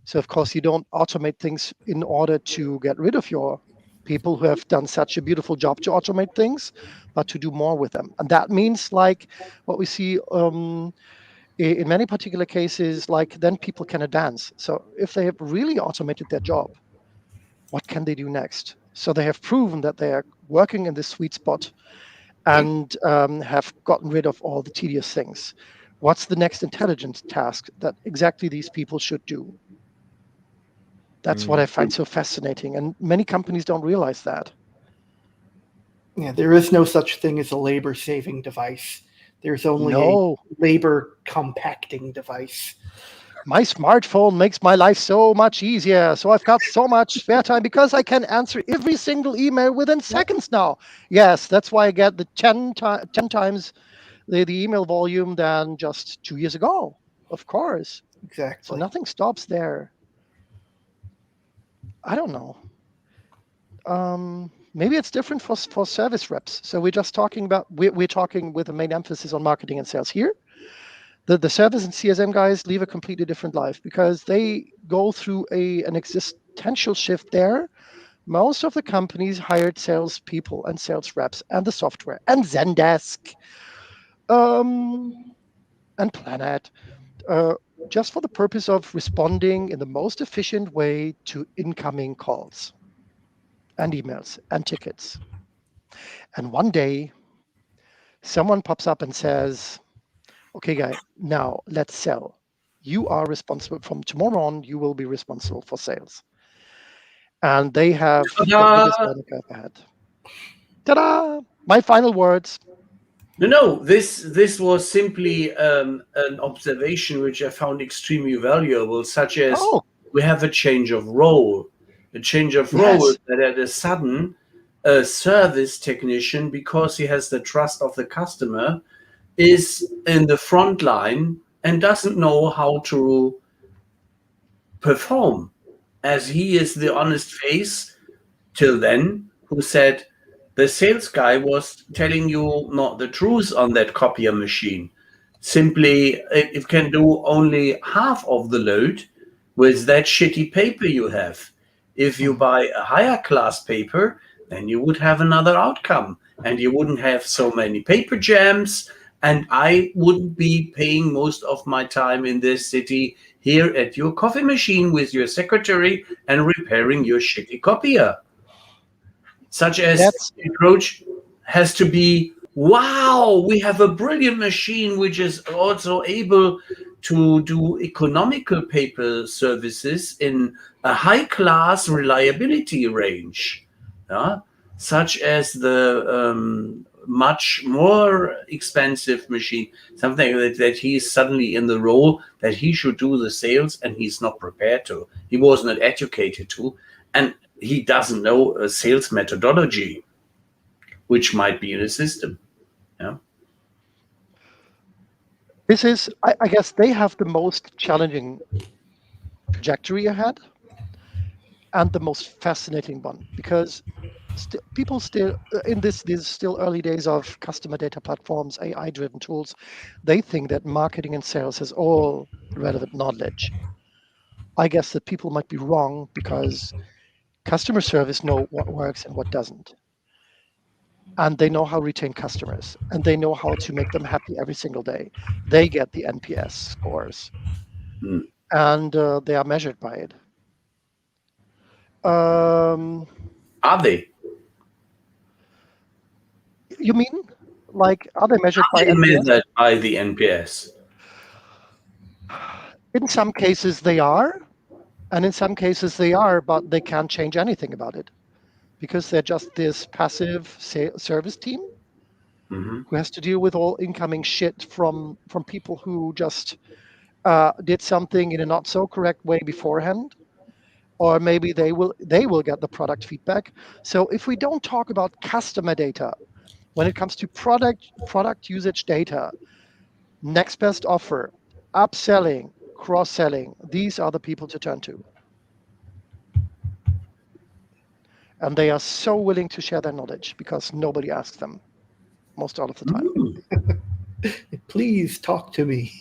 So, of course, you don't automate things in order to get rid of your people who have done such a beautiful job to automate things, but to do more with them. And that means, like what we see in many particular cases, like then people can advance. So, if they have really automated their job, what can they do next? So, they have proven that they are working in this sweet spot and have gotten rid of all the tedious things. What's the next intelligent task that exactly these people should do? That's what I find so fascinating. And many companies don't realize that. Yeah, there is no such thing as a labor saving device. There's only a No, labor compacting device. my smartphone makes my life so much easier. So I've got so much spare time because I can answer every single email within seconds now. Yes, that's why I get the 10 times the email volume than just 2 years ago. Of course. So Exactly. nothing stops there. I don't know. Maybe it's different for service reps. So we're just talking about we're talking with a main emphasis on marketing and sales here. The service and CSM guys live a completely different life because they go through an existential shift there. Most of the companies hired salespeople and sales reps and the software and Zendesk um, and Planet uh, just for the purpose of responding in the most efficient way to incoming calls and emails and tickets. And one day, someone pops up and says, okay, guy, now let's sell. You are responsible from tomorrow on, you will be responsible for sales. And they have the biggest Ta-da! learning curve ahead. Ta-da! My final words. No. This was simply an observation which I found extremely valuable, such as Oh, we have a change of role. A change of role yes. that at a sudden, a service technician, because he has the trust of the customer, is in the front line and doesn't know how to perform, as he is the honest face till then who said the sales guy was telling you not the truth on that copier machine. Simply, it can do only half of the load with that shitty paper you have. If you buy a higher class paper, then you would have another outcome and you wouldn't have so many paper jams. And I wouldn't be paying most of my time in this city here at your coffee machine with your secretary and repairing your shitty copier. Such as That's the approach has to be, wow, we have a brilliant machine which is also able to do economical paper services in a high class reliability range. Yeah? Such as the much more expensive machine, something that he's suddenly in the role that he should do the sales and he's not prepared to. He was not educated to. And he doesn't know a sales methodology, which might be in a system. Yeah. this is I guess they have the most challenging trajectory ahead and the most fascinating one because people still in these still early days of customer data platforms, AI driven tools, they think that marketing and sales has all relevant knowledge. I guess that people might be wrong because customer service know what works and what doesn't. and they know how to retain customers, and they know how to make them happy every single day. They get the NPS scores, and they are measured by it. Are they? You mean, like, are they measured by Are they NPS? measured by the NPS? In some cases they are, and in some cases they are, but they can't change anything about it because they're just this passive service team who has to deal with all incoming shit from people who just did something in a not so correct way beforehand, or maybe they will get the product feedback. So if we don't talk about customer data, when it comes to product usage data, next best offer, upselling, cross-selling, these are the people to turn to. And they are so willing to share their knowledge because nobody asks them most all of the time. Please talk to me.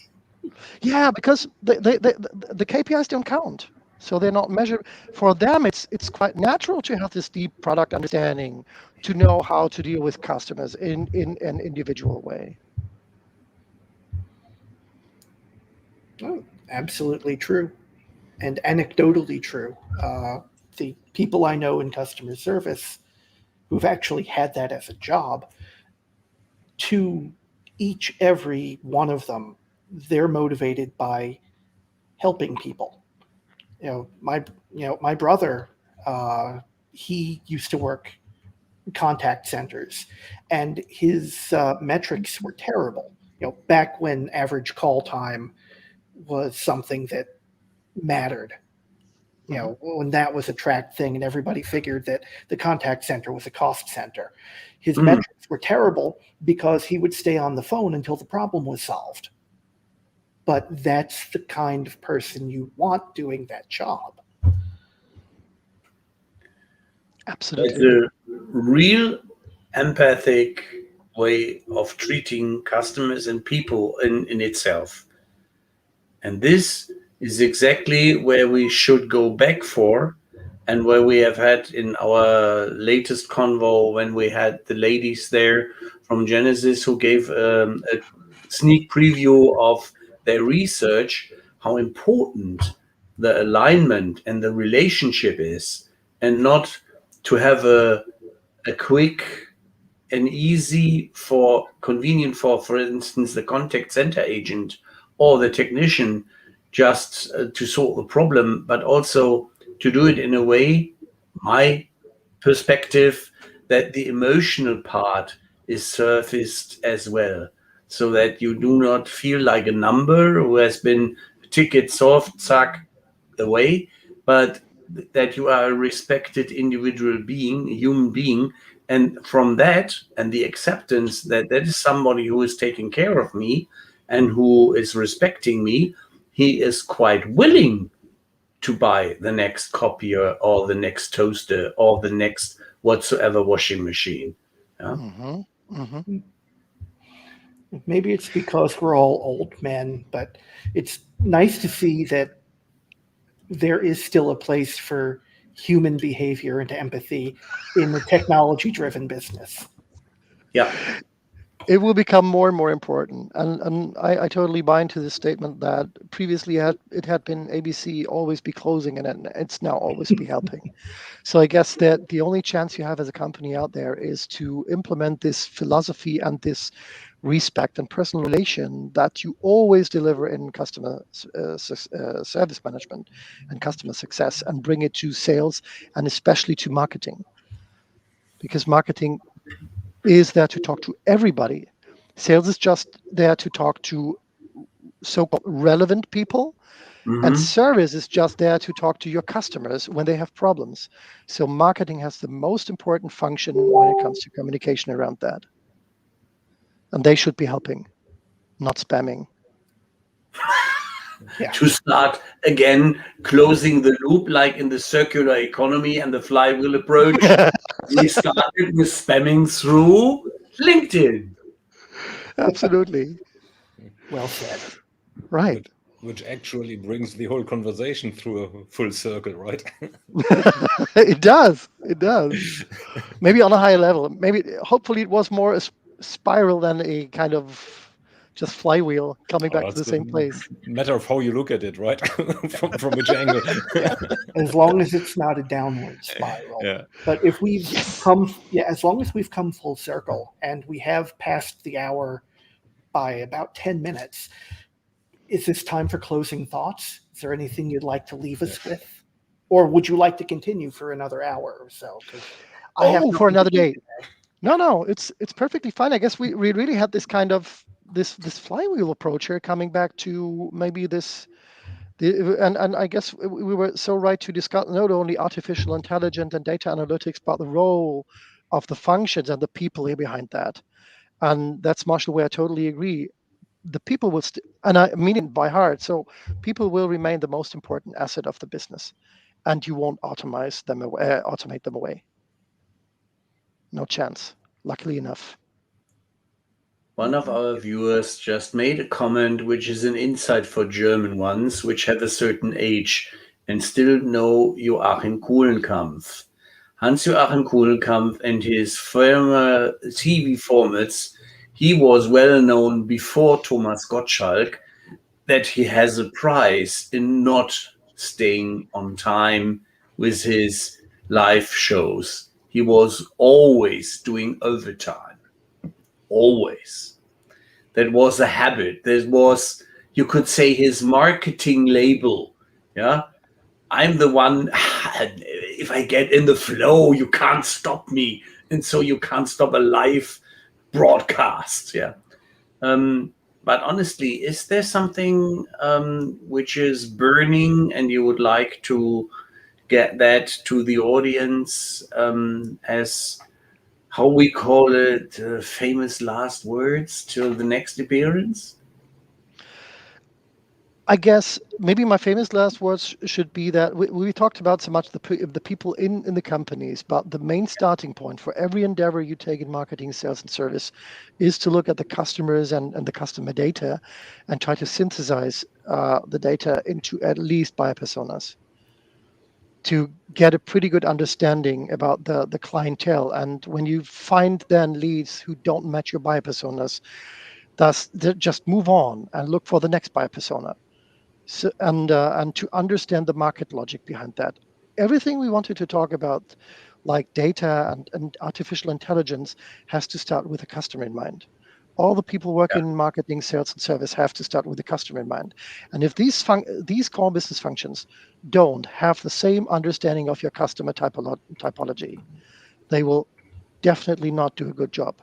Yeah, because the KPIs don't count. So they're not measured. For them, it's quite natural to have this deep product understanding, to know how to deal with customers in an individual way. Oh, absolutely true. And anecdotally true. The people I know in customer service who've actually had that as a job, to every one of them, they're motivated by helping people. My brother, he used to work contact centers, and his metrics were terrible. Back when average call time was something that mattered. When that was a tracked thing, and everybody figured that the contact center was a cost center. His metrics were terrible because he would stay on the phone until the problem was solved. But that's the kind of person you want doing that job. Absolutely. It's a real empathic way of treating customers and people in itself. And this is exactly where we should go back for, and where we have had in our latest convo, when we had the ladies there from Genesis who gave a sneak preview of their research, how important the alignment and the relationship is, and not to have a quick and easy convenient for instance, the contact center agent or the technician just to solve the problem, but also to do it in a way, my perspective, that the emotional part is surfaced as well, so that you do not feel like a number who has been ticket soft suck away, but that you are a respected individual being, a human being. And from that, and the acceptance that that is somebody who is taking care of me and who is respecting me, he is quite willing to buy the next copier or the next toaster or the next whatsoever washing machine. Yeah? Maybe it's because we're all old men, but it's nice to see that there is still a place for human behavior and empathy in the technology-driven business. Yeah. It will become more and more important. And I totally buy into this statement that previously it had been ABC, always be closing, and it's now always be helping. So I guess that the only chance you have as a company out there is to implement this philosophy and this respect and personal relation that you always deliver in customer service management and customer success, and bring it to sales and especially to marketing. Because marketing is there to talk to everybody. Sales is just there to talk to so-called relevant people. And service is just there to talk to your customers when they have problems. So marketing has the most important function when it comes to communication around that. And they should be helping, not spamming. Yeah. To start again closing the loop, like in the circular economy and the flywheel approach. We started with spamming through LinkedIn. Absolutely. Well said. Right. which actually brings the whole conversation through a full circle, right? It does. It does. Maybe on a higher level. Maybe, hopefully, it was more a spiral than a kind of just flywheel coming back to the That's same place. matter of how you look at it, right? from which angle. Yeah. As long as it's not a downward spiral. Yeah. But if we've Yes. as long as we've come full circle and we have passed the hour by about 10 minutes, is this time for closing thoughts? Is there anything you'd like to leave us with? Or would you like to continue for another hour or so? 'Cause I have Oh, for nothing to another do day. today. No, it's perfectly fine. I guess we really had this kind of this flywheel approach here, coming back to maybe and I guess we were so right to discuss not only artificial intelligence and data analytics, but the role of the functions and the people here behind that. And that's, Marshall, where I totally agree. The people will, and I mean it by heart. So people will remain the most important asset of the business, and you won't automate them away. No chance. Luckily enough. One of our viewers just made a comment, which is an insight for German ones, which have a certain age and still know Joachim Kuhlenkampf. Hans-Joachim Kuhlenkampf and his former TV formats, he was well known before Thomas Gottschalk that he has a prize in not staying on time with his live shows. He was always doing overtime. Always. That was a habit. That was, you could say, his marketing label. Yeah. I'm the one, if I get in the flow, you can't stop me. And so you can't stop a live broadcast. Yeah. But honestly, is there something which is burning and you would like to get that to the audience as, how we call it, famous last words till the next appearance? I guess maybe my famous last words should be that we talked about so much the people in the companies, but the main starting point for every endeavor you take in marketing, sales, and service is to look at the customers and the customer data and try to synthesize the data into at least buyer personas to get a pretty good understanding about the clientele. And when you find then leads who don't match your buyer personas, just move on and look for the next buyer persona. So, and to understand the market logic behind that. Everything we wanted to talk about, like data and artificial intelligence, has to start with the customer in mind. All the people working in marketing, sales, and service have to start with the customer in mind. And if these core business functions don't have the same understanding of your customer typology, they will definitely not do a good job.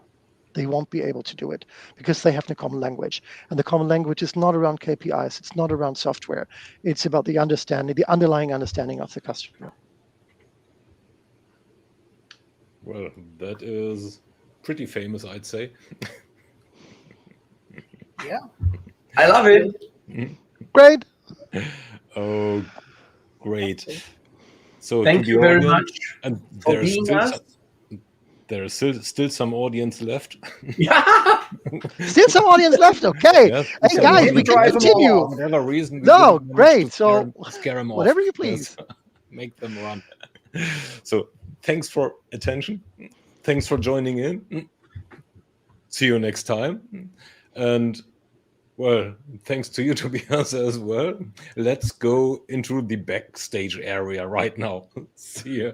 They won't be able to do it because they have no common language. And the common language is not around KPIs. It's not around software. It's about the underlying understanding of the customer. Well, that is pretty famous, I'd say. Yeah. I love it. Great. Oh, great. So Thank to the you very audience, much and for there's being still us. there's still some audience left. Yeah. Still some audience left. Okay. Yes, Hey, some guys, need we to audience can drive them continue. along. For whatever reason, we No, didn't manage great. So to scare them off. whatever you Yes, please. make them run. So thanks for attention. Thanks for joining in. See you next time. And well, thanks to you, Tobias, as well. Let's go into the backstage area right now. See ya.